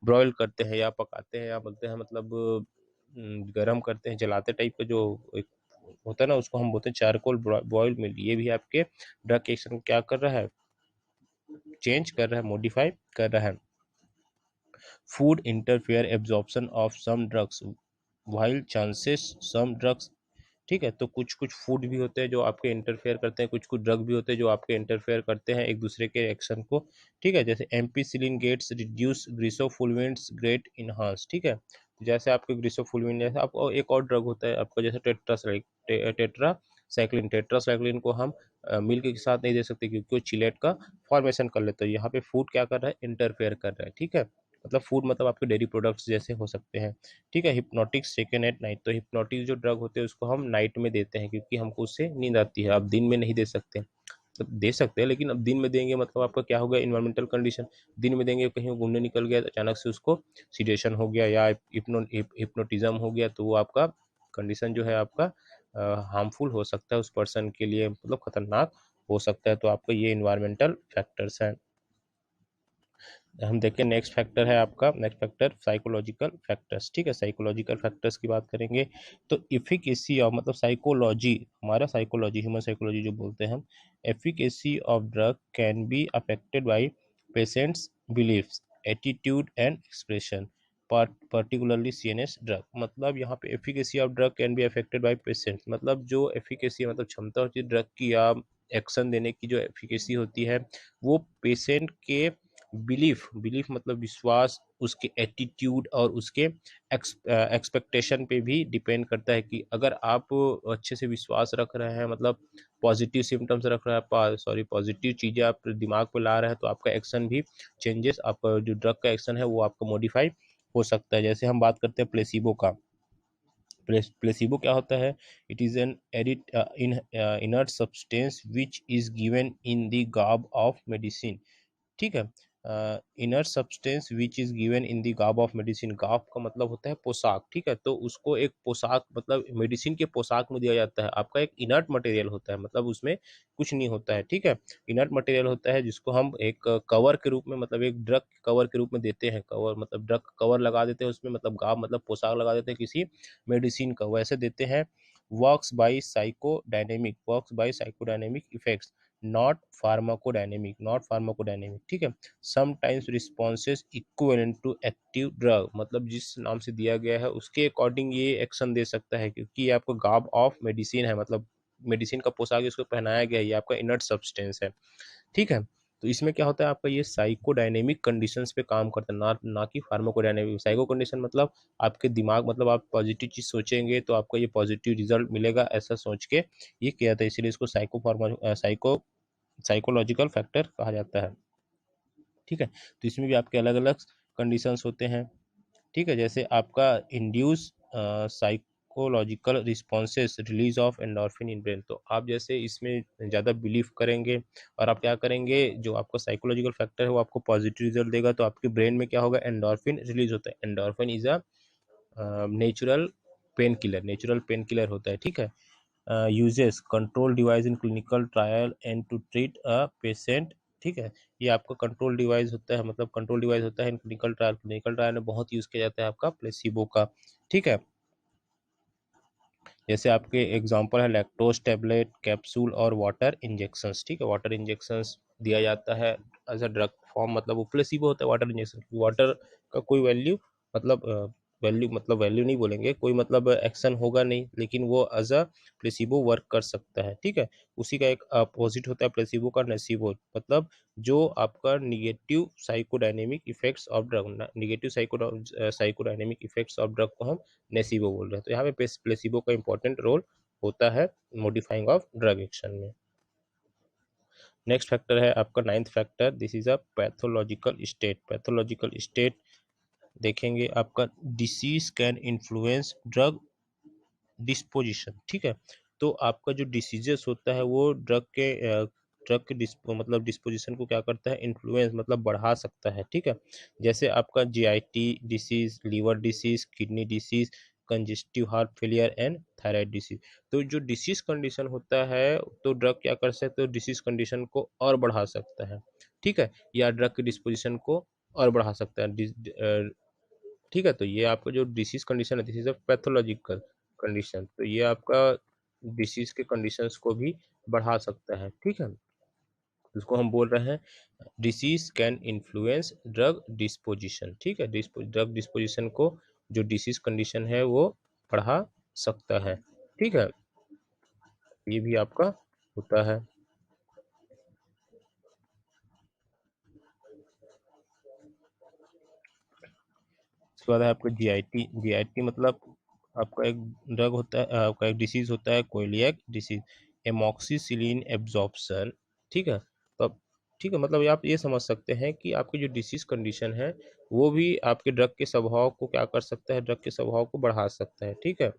ब्रॉयल करते हैं या पकाते हैं या बोलते हैं मतलब गरम करते हैं, जलाते टाइप का जो एक होता है ना, उसको हम बोलते हैं चारकोल बॉयल मीट। ये भी आपके ड्रग के एक्शन को क्या कर रहा है, चेंज कर रहा है, मॉडिफाई कर रहा है। Food interfere absorption of some drugs while chances some drugs, ठीक है, तो कुछ कुछ फूड भी होते हैं जो आपके इंटरफेयर करते हैं, कुछ कुछ ड्रग भी होते हैं जो आपके इंटरफेयर करते हैं एक दूसरे के एक्शन को, ठीक है, जैसे ampicillin gets reduce griseofulvins great enhance, ठीक है, तो जैसे आपके ग्रिसोफुलविन जैसे आपको एक और ड्रग होता है आपका जैसे टेट्रासाइक्लिन को हम मिल्क के साथ नहीं दे सकते क्योंकि वो चिलेट का फॉर्मेशन कर लेता है। यहाँ पे फूड क्या कर रहा है, इंटरफेयर कर रहा है, ठीक है, मतलब फूड मतलब आपके डेयरी प्रोडक्ट्स जैसे हो सकते हैं, ठीक है। हिप्नोटिक्स टेकन एट नाइट, तो हिप्नोटिक्स जो ड्रग होते हैं उसको हम नाइट में देते हैं क्योंकि हमको उससे नींद आती है, आप दिन में नहीं दे सकते, तो दे सकते हैं लेकिन अब दिन में देंगे मतलब आपका क्या होगा, इन्वायरमेंटल कंडीशन, दिन में देंगे कहीं घूमने निकल गया तो अचानक से उसको सीडेशन हो गया या हिप्नोटिज्म हो गया तो वो आपका कंडीशन जो है आपका हार्मफुल हो सकता है उस पर्सन के लिए, मतलब खतरनाक हो सकता है, तो आपका ये इन्वायरमेंटल फैक्टर्स हैं। हम देखें नेक्स्ट फैक्टर है आपका, नेक्स्ट फैक्टर साइकोलॉजिकल फैक्टर्स, ठीक है, साइकोलॉजिकल फैक्टर्स की बात करेंगे तो इफिकेसी ऑफ मतलब साइकोलॉजी, हमारा साइकोलॉजी ह्यूमन साइकोलॉजी जो बोलते हैं हम, efficacy of drug can be affected by patients beliefs attitude and expression particularly CNS drug, मतलब यहाँ पे efficacy of drug can be affected by patients, मतलब जो एफिकेसी मतलब क्षमता होती है ड्रग की या एक्शन देने की जो एफिकेसी होती है वो पेशेंट के बिलीफ, बिलीफ मतलब विश्वास, उसके एटीट्यूड और उसके एक्सपेक्टेशन पे भी डिपेंड करता है कि अगर आप अच्छे से विश्वास रख रहे हैं मतलब पॉजिटिव सिम्टम्स रख रहे हैं, सॉरी पॉजिटिव चीज़ें आप दिमाग पे ला रहे हैं तो आपका एक्शन भी चेंजेस, आपका जो ड्रग का एक्शन है वो आपका मॉडिफाई हो सकता है। जैसे हम बात करते हैं प्लेसिबो का, प्लेसिबो क्या होता है, it is an inert substance which is given in the garb of medicine, ठीक है, inner substance which is given in the garb of medicine, garb का मतलब होता है पोशाक, ठीक है, तो उसको एक पोशाक मतलब मेडिसिन के पोशाक में दिया जाता है, आपका एक इनर्ट मटेरियल होता है मतलब उसमें कुछ नहीं होता है, ठीक है, इनर्ट मटेरियल होता है जिसको हम एक कवर के रूप में मतलब एक ड्रग कवर के रूप में देते हैं, कवर मतलब ड्रग कवर लगा देते हैं उसमें, मतलब गार्ब मतलब पोशाक लगा देते हैं किसी मेडिसिन का, वैसे देते हैं। Works by psychodynamic effects not pharmacodynamic, not pharmacodynamic, ठीक है, sometimes responses equivalent to active drug, मतलब जिस नाम से दिया गया है उसके अकॉर्डिंग ये एक्शन दे सकता है क्योंकि ये आपको गार्ब ऑफ मेडिसिन है, मतलब मेडिसिन का पोशाक इसको पहनाया गया है, ये आपका इनर्ट सब्सटेंस है, ठीक है, तो इसमें क्या होता है आपका ये साइकोडायनेमिक कंडीशंस पे काम करता है, ना ना कि फार्माकोडायनेमिक। साइको कंडीशन मतलब आपके दिमाग मतलब आप पॉजिटिव चीज सोचेंगे तो आपको ये पॉजिटिव रिजल्ट मिलेगा ऐसा सोच के ये किया जाता है, इसलिए इसको साइकोलॉजिकल फैक्टर कहा जाता है, ठीक है, तो इसमें भी आपके अलग अलग कंडीशंस होते हैं, ठीक है, जैसे आपका induce psychological responses release of endorphin in brain, तो आप जैसे इसमें ज़्यादा बिलीव करेंगे और आप क्या करेंगे जो आपका साइकोलॉजिकल फैक्टर है वो आपको पॉजिटिव रिजल्ट देगा तो आपके ब्रेन में क्या होगा, एंडोर्फिन रिलीज होता है, endorphin is a natural natural pain killer होता है, ठीक है, uses control device in clinical trial and to treat a patient, ठीक है, ये आपका कंट्रोल डिवाइस होता है, मतलब कंट्रोल डिवाइस होता है इन क्लिनिकल ट्रायल में बहुत यूज़ किया जाता है आपका प्लेसिबो का, ठीक है, जैसे आपके एग्जांपल है लैक्टोज टेबलेट, कैप्सूल और वाटर इंजेक्शंस, ठीक है, वाटर इंजेक्शंस दिया जाता है एज अ ड्रग फॉर्म, मतलब वो प्लेसिबो होता है वाटर इंजेक्शन, वाटर का कोई वैल्यू मतलब वैल्यू नहीं बोलेंगे, कोई मतलब एक्शन होगा नहीं लेकिन वो एज अ प्लेसिबो वर्क कर सकता है, ठीक है, उसी का एक अपोजिट होता है प्लेसिबो का, नेसिबो, मतलब जो आपका negative psychodynamic effects of drug, negative psychodynamic effects of drug को हम नेसिबो बोल रहे हैं, तो यहाँ पे प्लेसिबो का इंपॉर्टेंट रोल होता है मॉडिफाइंग ऑफ ड्रग एक्शन में। नेक्स्ट फैक्टर है आपका ninth factor, this is a pathological state, pathological state देखेंगे आपका disease can influence drug disposition. ठीक है, तो आपका जो डिसीजेस होता है वो मतलब डिस्पोजिशन को क्या करता है, इन्फ्लुएंस मतलब बढ़ा सकता है। ठीक है, जैसे आपका GIT disease, liver disease, kidney disease, congestive heart failure and thyroid disease. तो जो डिसीज कंडीशन होता है तो ड्रग क्या कर सकते हो, डिसीज कंडीशन को और बढ़ा सकता है। ठीक है, या ड्रग की डिस्पोजिशन को और बढ़ा सकता है। ठीक है, तो ये आपका जो डिसीज कंडीशन है, this is a pathological condition, तो ये आपका डिसीज के कंडीशंस को भी बढ़ा सकता है। ठीक है, उसको हम बोल रहे हैं disease can influence drug disposition. ठीक है, ड्रग डिस्पोजिशन को जो डिसीज कंडीशन है वो बढ़ा सकता है। ठीक है, ये भी आपका होता है। उसके बाद है आपका जीआईटी। जीआईटी मतलब आपका एक ड्रग होता है, आपका एक डिसीज होता है कोइलियक डिसीज, एमॉक्सिसिलिन एब्जॉर्प्शन। ठीक है, तो ठीक है, मतलब आप ये समझ सकते हैं कि आपकी जो डिसीज कंडीशन है वो भी आपके ड्रग के स्वभाव को क्या कर सकता है, ड्रग के स्वभाव को बढ़ा सकता है। ठीक है,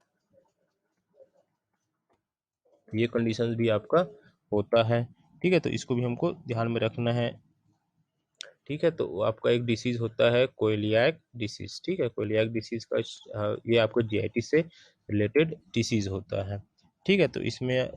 ये कंडीशन भी आपका होता है। ठीक है, तो इसको भी हमको ध्यान में रखना है। ठीक है, तो आपका एक डिसीज होता है कोइलियाक डिसीज। ठीक है, कोइलियाक डिसीज का ये आपको जीआईटी से रिलेटेड डिसीज होता है। ठीक है, तो इसमें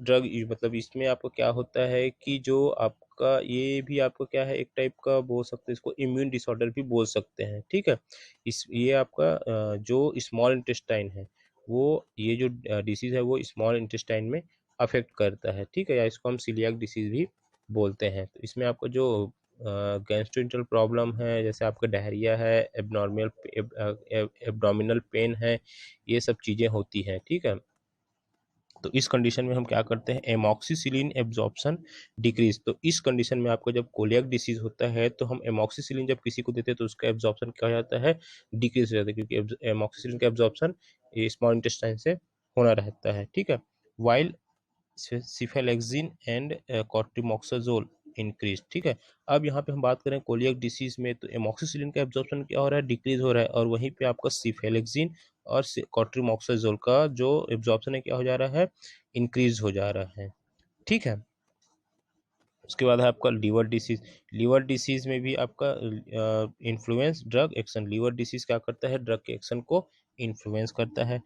ड्रग मतलब इसमें आपको क्या होता है कि जो आपका ये भी आपको क्या है, एक टाइप का बोल सकते हैं इसको, इम्यून डिसऑर्डर भी बोल सकते हैं। ठीक है, इस ये आपका जो स्मॉल इंटेस्टाइन है वो, ये जो डिसीज है वो स्मॉल इंटेस्टाइन में अफेक्ट करता है। ठीक है, या इसको हम सीलियाक डिसीज भी बोलते हैं। तो इसमें आपको जो गैस्ट्रोइंटेस्टाइनल प्रॉब्लम है, जैसे आपका डायरिया है, एब्डोमिनल पेन है, ये सब चीज़ें होती हैं। ठीक है, तो इस कंडीशन में हम क्या करते हैं, एमॉक्सिसिलिन एब्जॉर्प्शन डिक्रीज। तो इस कंडीशन में आपको जब कोलियक डिसीज होता है तो हम एमॉक्सिसिलिन जब किसी को देते हैं तो उसका एब्जॉर्प्शन क्या हो जाता है, डिक्रीज हो जाता है, क्योंकि एमॉक्सिसिलिन का एब्जॉर्प्शन स्मॉल इंटेस्टाइन से होना रहता है। ठीक है, वाइल सिफेलेक्सिन एंड कॉर्टिमोक्साजोल इंक्रीज। ठीक है, अब यहाँ पे हम बात करें कोलियक डिसीज में, तो एमॉक्सिसिलिन का एब्जॉर्प्शन क्या हो रहा है, डिक्रीज हो रहा है, और वहीं पे आपका सिफेलेक्सिन और कॉर्टिमोक्साजोल का जो एब्जॉर्प्शन है क्या हो जा रहा है, इंक्रीज हो जा रहा है। ठीक है, उसके बाद है आपका लीवर डिसीज। लीवर डिसीज में भी आपका influence drug action. Liver disease क्या करता है, ड्रग के एक्शन को इन्फ्लुएंस करता है।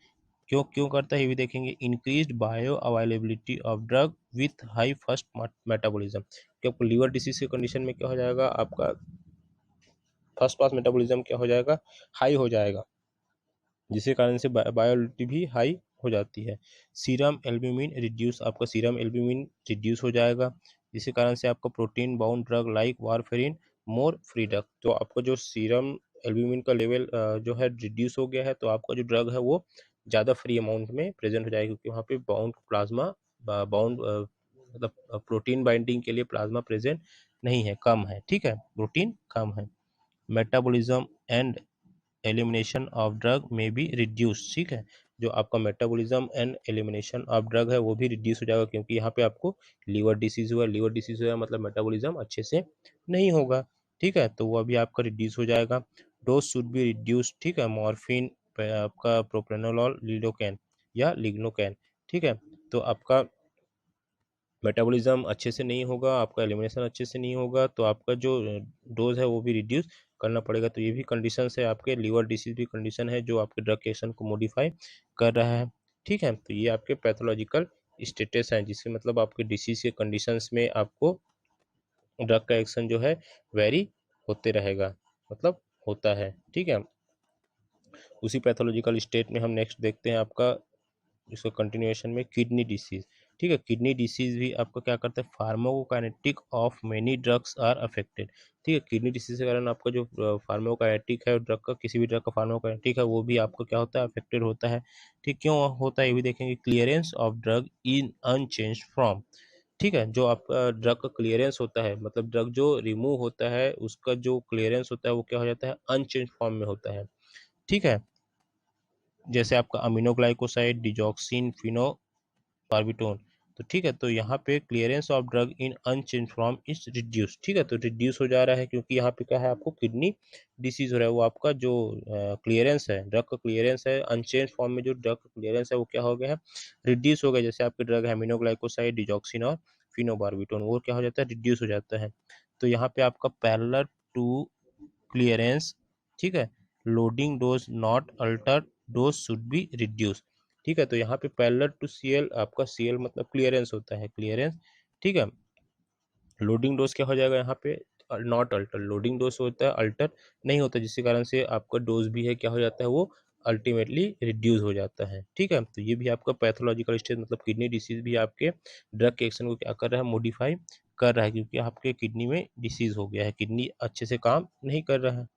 क्यों क्यों करता है ये भी देखेंगे। Increased bio availability of drug with high first metabolism. कि आपको लीवर डिसीज के कंडीशन में क्या हो जाएगा, आपका फर्स्ट पास मेटाबॉलिज्म क्या हो जाएगा, हाई हो जाएगा, जिसके कारण से बायोलिटी भी हाई हो जाती है। सीरम एल्ब्यूमिन रिड्यूस, आपका सीरम एल्ब्यूमिन रिड्यूस हो जाएगा, जिसके कारण से आपका protein bound drug like warfarin more free drug. तो आपका जो सीरम एल्ब्यूमिन का लेवल जो है रिड्यूस हो गया है, तो आपका जो ड्रग है वो ज़्यादा फ्री अमाउंट में प्रेजेंट हो जाएगा, क्योंकि वहाँ पे बाउंड प्लाज्मा बाउंड मतलब प्रोटीन बाइंडिंग के लिए प्लाज्मा प्रेजेंट नहीं है, कम है। ठीक है, प्रोटीन कम है। Metabolism and elimination of drug में भी रिड्यूस। ठीक है, जो आपका metabolism and elimination of drug है वो भी रिड्यूस हो जाएगा, क्योंकि यहाँ पे आपको लीवर डिसीज हुआ, लीवर डिसीज हुआ मतलब मेटाबॉलिज्म अच्छे से नहीं होगा। ठीक है, तो वो अभी आपका रिड्यूस हो जाएगा। Dose should be reduce. ठीक है, मॉर्फिन, आपका प्रोप्रेनोलॉल, लिडोकैन या लिग्नोकैन। ठीक है, तो आपका मेटाबॉलिज्म अच्छे से नहीं होगा, आपका एलिमिनेशन अच्छे से नहीं होगा, तो आपका जो डोज है वो भी रिड्यूस करना पड़ेगा। तो ये भी कंडीशन है, आपके लीवर डिसीज भी कंडीशन है जो आपके ड्रग के एक्शन को मॉडिफाई कर रहा है। ठीक है, तो ये आपके पैथोलॉजिकल स्टेटस हैं, जिससे मतलब आपके डिसीज के कंडीशंस में आपको ड्रग का एक्शन जो है वेरी होते रहेगा, मतलब होता है। ठीक है, उसी पैथोलॉजिकल स्टेट में हम नेक्स्ट देखते हैं आपका इसका कंटिन्यूएशन में किडनी डिसीज। ठीक है, किडनी डिसीज भी आपका क्या करता है, pharmacokinetic of many drugs are affected. ठीक है, किडनी डिसीज के कारण आपका जो फार्माकोकाइनेटिक है ड्रग का, किसी भी ड्रग का फार्माकोकाइनेटिक है वो भी आपको क्या होता है, अफेक्टेड होता है। ठीक, क्यों होता है ये भी देखेंगे। Clearance of drug in unchanged form. ठीक है, जो आपका ड्रग का क्लियरेंस होता है, मतलब ड्रग जो रिमूव होता है उसका जो क्लियरेंस होता है वो क्या हो जाता है, अनचेंज फॉर्म में होता है। ठीक है, जैसे आपका अमीनोग्लाइकोसाइड, डिजॉक्सिन, फिनोबार्बिटोन। तो ठीक है, तो यहाँ पे clearance of drug in unchanged form is reduce, ठीक है, तो रिड्यूस हो जा रहा है क्योंकि यहाँ पे क्या है, आपको किडनी डिसीज हो रहा है। वो आपका जो क्लियरेंस है, ड्रग का क्लियरेंस है अनचेंज फॉर्म में, जो ड्रग का क्लियरेंस है वो क्या हो गया है, रिड्यूस हो गया। जैसे आपके ड्रग हेमिनोग्लाइकोसाइड, डिजॉक्सिन और फिनोबार्बिटोन, वो क्या हो जाता है, रिड्यूस हो जाता है। तो यहाँ पे आपका पैरेलल टू क्लियरेंस, ठीक है, loading dose not alter, dose should be reduce, ठीक है। तो यहाँ पे पैरेलल टू सीएल, आपका सीएल मतलब क्लियरेंस होता है, क्लियरेंस, ठीक है। लोडिंग डोज क्या हो जाएगा यहाँ पे, नॉट अल्टर, लोडिंग डोज होता है, अल्टर नहीं होता, जिसके कारण से आपका डोज भी है क्या हो जाता है, वो अल्टीमेटली रिड्यूस हो जाता है, ठीक है। तो ये भी आपका पैथोलॉजिकल स्टेज, मतलब किडनी डिसीज भी आपके ड्रग के एक्शन को क्या कर रहा है, मॉडिफाई कर रहा है, क्योंकि आपके किडनी में डिसीज हो गया है, किडनी अच्छे से काम नहीं कर रहा है।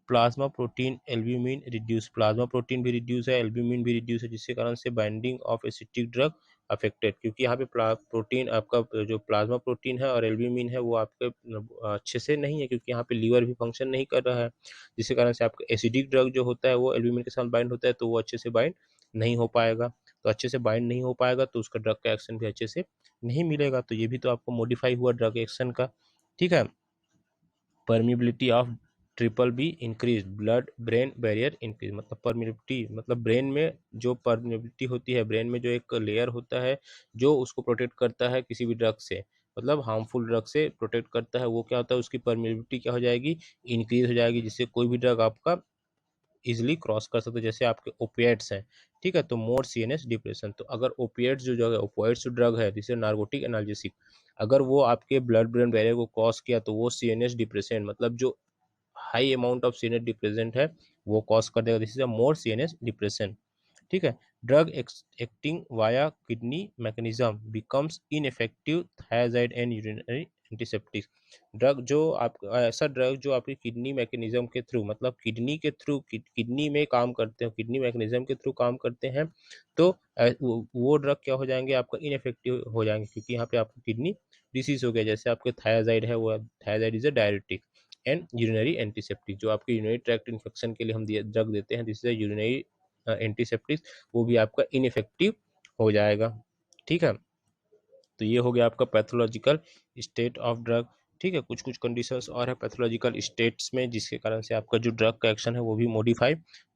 Plasma protein albumin reduce, plasma protein भी रिड्यूस है, एल्ब्यूमिन भी रिड्यूस है, जिसके कारण से binding of acetic drug affected, क्योंकि यहाँ पे प्रोटीन आपका जो प्लाज्मा प्रोटीन है और एल्ब्यूमिन है वो आपके अच्छे से नहीं है, क्योंकि यहाँ पे लीवर भी फंक्शन नहीं कर रहा है, जिसके कारण से आपका एसिडिक ड्रग जो होता है वो एल्ब्यूमिन के साथ बाइंड होता है, तो वो अच्छे से बाइंड नहीं हो पाएगा। तो अच्छे से बाइंड नहीं हो पाएगा तो उसका ड्रग का एक्शन भी अच्छे से नहीं मिलेगा। तो ये भी तो आपको मॉडिफाई हुआ ड्रग एक्शन का, ठीक है। Permeability of triple be increase, blood brain barrier increase, मतलब परमिबिलिटी मतलब ब्रेन में जो परमिबिलिटी होती है, ब्रेन में जो एक लेयर होता है जो उसको प्रोटेक्ट करता है किसी भी ड्रग से, मतलब हार्मफुल ड्रग से प्रोटेक्ट करता है, वो क्या होता है, उसकी परमिबिलिटी क्या हो जाएगी, इंक्रीज हो जाएगी, जिससे कोई भी ड्रग आपका इजिली क्रॉस कर सकते हैं। जैसे आपके ओपिएट्स हैं, ठीक है, तो मोर सीएनएस डिप्रेशन, तो अगर ओपिएट्स जो जगह ओपिएट्स जो ड्रग है, जैसे नार्कोटिक एनाल्जेसिक, अगर वो आपके ब्लड ब्रेन बैरियर को क्रॉस किया तो वो सीएनएस डिप्रेशन, मतलब जो high amount of CNS depressant है वो कॉज कर देगा, this is a more CNS depression, ठीक है। Drug acting via kidney mechanism becomes ineffective thyroid and urinary antiseptic, drug जो आप ऐसा ड्रग जो आपकी किडनी मैकेनिज्म के थ्रू, मतलब किडनी के थ्रू, किडनी में काम करते हैं, किडनी मैकेनिज्म के थ्रू काम करते हैं, तो वो ड्रग क्या हो जाएंगे, आपका इनइफेक्टिव हो जाएंगे, क्योंकि यहाँ पे आपकी किडनी डिसीज हो गया। जैसे आपके थायराइड है, वो thyroid is a diuretic and urinary antiseptic, जो आपके यूरिनरी ट्रैक्ट इन्फेक्शन के लिए हम ड्रग देते हैं, दिस इज यूरिनरी एंटीसेप्टिक, वो भी आपका इनइफेक्टिव हो जाएगा, ठीक है। तो ये हो गया आपका पैथोलॉजिकल स्टेट ऑफ ड्रग, ठीक है। कुछ कुछ कंडीशंस और है पैथोलॉजिकल स्टेट्स में, जिसके कारण से आपका जो ड्रग का एक्शन है वो भी मॉडिफाई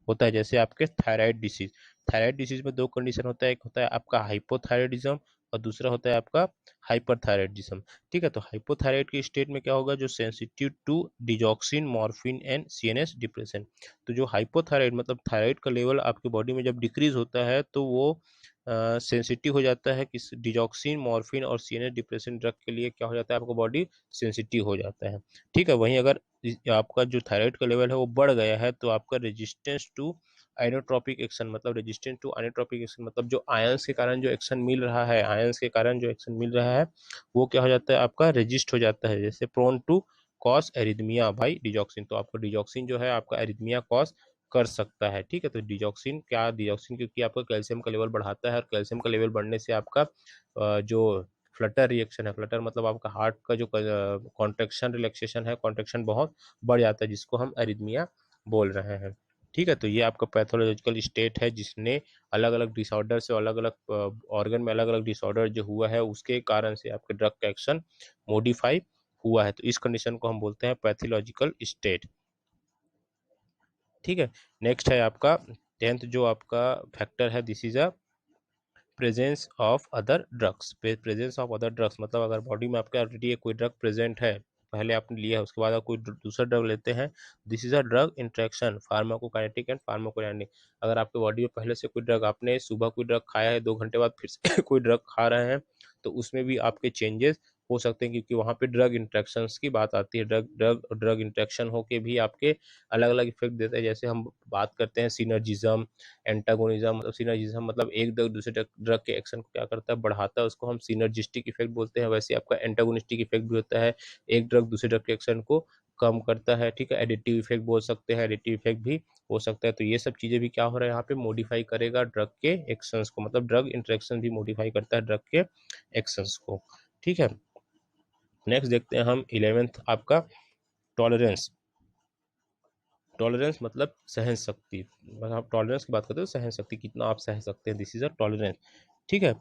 होता है। जैसे आपके थायराइड डिसीज, थायराइड डिसीज में दो कंडीशन होता है, एक होता है आपका हाइपोथायराइडिज्म और दूसरा होता है आपका हाइपरथायराइडिज्म, ठीक है। तो हाइपोथायराइड की स्टेट में क्या होगा, जो sensitive to digoxin, morphine and CNS depression, तो जो हाइपोथायराइड मतलब थायराइड का लेवल आपकी बॉडी में जब डिक्रीज होता है तो वो सेंसिटिव हो जाता है कि डिजॉक्सिन, मॉर्फिन और सीएनएस डिप्रेशन ड्रग के लिए क्या हो जाता है, आपका बॉडी सेंसिटिव हो जाता है, ठीक है। वहीं अगर आपका जो थायराइड का लेवल है वो बढ़ गया है तो आपका रेजिस्टेंस टू आइनोट्रोपिक एक्शन, मतलब रेजिस्टेंस टू आइनोट्रोपिक एक्शन, मतलब जो आयंस के कारण जो एक्शन मिल रहा है, आयंस के कारण जो एक्शन मिल रहा है वो क्या हो जाता है, आपका रेजिस्ट हो जाता है। जैसे prone to cause arrhythmia by digoxin, तो आपका डिजॉक्सिन जो है आपका एरिथमिया कॉज कर सकता है, ठीक है। तो डिजॉक्सिन क्या, डिजॉक्सिन क्योंकि आपका कैल्शियम का लेवल बढ़ाता है, और कैल्शियम का लेवल बढ़ने से आपका जो फ्लटर रिएक्शन है, फ्लटर मतलब आपका हार्ट का जो कॉन्ट्रेक्शन रिलैक्सेशन है, कॉन्ट्रेक्शन बहुत बढ़ जाता है, जिसको हम एरिथमिया बोल रहे हैं, ठीक है। तो ये आपका पैथोलॉजिकल स्टेट है, जिसने अलग अलग डिसऑर्डर से, अलग अलग ऑर्गन में अलग अलग डिसऑर्डर जो हुआ है उसके कारण से आपके ड्रग का एक्शन मॉडिफाई हुआ है, तो इस कंडीशन को हम बोलते हैं पैथोलॉजिकल स्टेट, ठीक है। नेक्स्ट है आपका 10th जो आपका फैक्टर है, this is a presence of other drugs, presence of other drugs मतलब अगर बॉडी में आपके ऑलरेडी कोई ड्रग प्रेजेंट है, पहले आपने लिया है, उसके बाद आप कोई दूसरा ड्रग लेते हैं, this is a drug interaction, pharmacokinetic and pharmacodynamic, अगर आपके बॉडी में पहले से कोई ड्रग, आपने सुबह कोई ड्रग खाया है, 2 घंटे बाद फिर से कोई ड्रग खा रहे हैं, तो उसमें भी आपके चेंजेस हो सकते हैं, क्योंकि वहाँ पे ड्रग इंट्रैक्शंस की बात आती है, ड्रग ड्रग ड्रग इंट्रैक्शन होके भी आपके अलग अलग इफेक्ट देते हैं। जैसे हम बात करते हैं सिनर्जिज्म, एंटागोनिज्म, मतलब सिनर्जिज्म मतलब एक ड्रग दूसरे ड्रग के एक्शन को क्या करता है, बढ़ाता है, उसको हम सिनर्जिस्टिक इफेक्ट बोलते हैं। वैसे आपका एंटागोनिस्टिक इफेक्ट भी होता है, एक ड्रग दूसरे ड्रग के एक्शन को कम करता है, ठीक है। एडिटिव इफेक्ट बोल सकते हैं, एडिटिव इफेक्ट भी हो सकता है। तो ये सब चीजें भी क्या हो रहा है, यहाँ पे मॉडिफाई करेगा ड्रग के एक्शंस को, मतलब ड्रग इंटरेक्शन भी मॉडिफाई करता है ड्रग के एक्शंस को, ठीक है। नेक्स्ट देखते हैं हम 11th आपका टॉलरेंस, टॉलरेंस मतलब सहन शक्ति, मतलब आप टॉलरेंस की बात करते हो, सहन शक्ति कितना आप सह सकते हैं, दिस इज अ टॉलरेंस, ठीक है।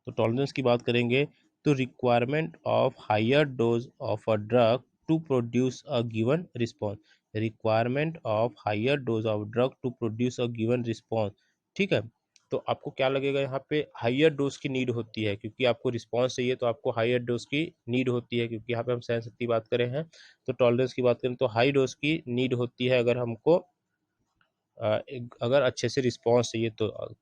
तो टॉलरेंस की बात करेंगे तो requirement of higher dose of a drug to produce a given response, requirement of higher dose of drug to produce a given response. ठीक है, तो आपको क्या लगेगा यहाँ पे हायर डोज की नीड होती है, क्योंकि आपको रिस्पॉन्स चाहिए तो आपको हायर डोज की नीड होती है, क्योंकि यहाँ पे हम सहन शक्ति की बात करें हैं। तो टॉलरेंस की बात करें तो हाई डोज की नीड होती है अगर हमको अगर अच्छे से रिस्पॉन्स चाहिए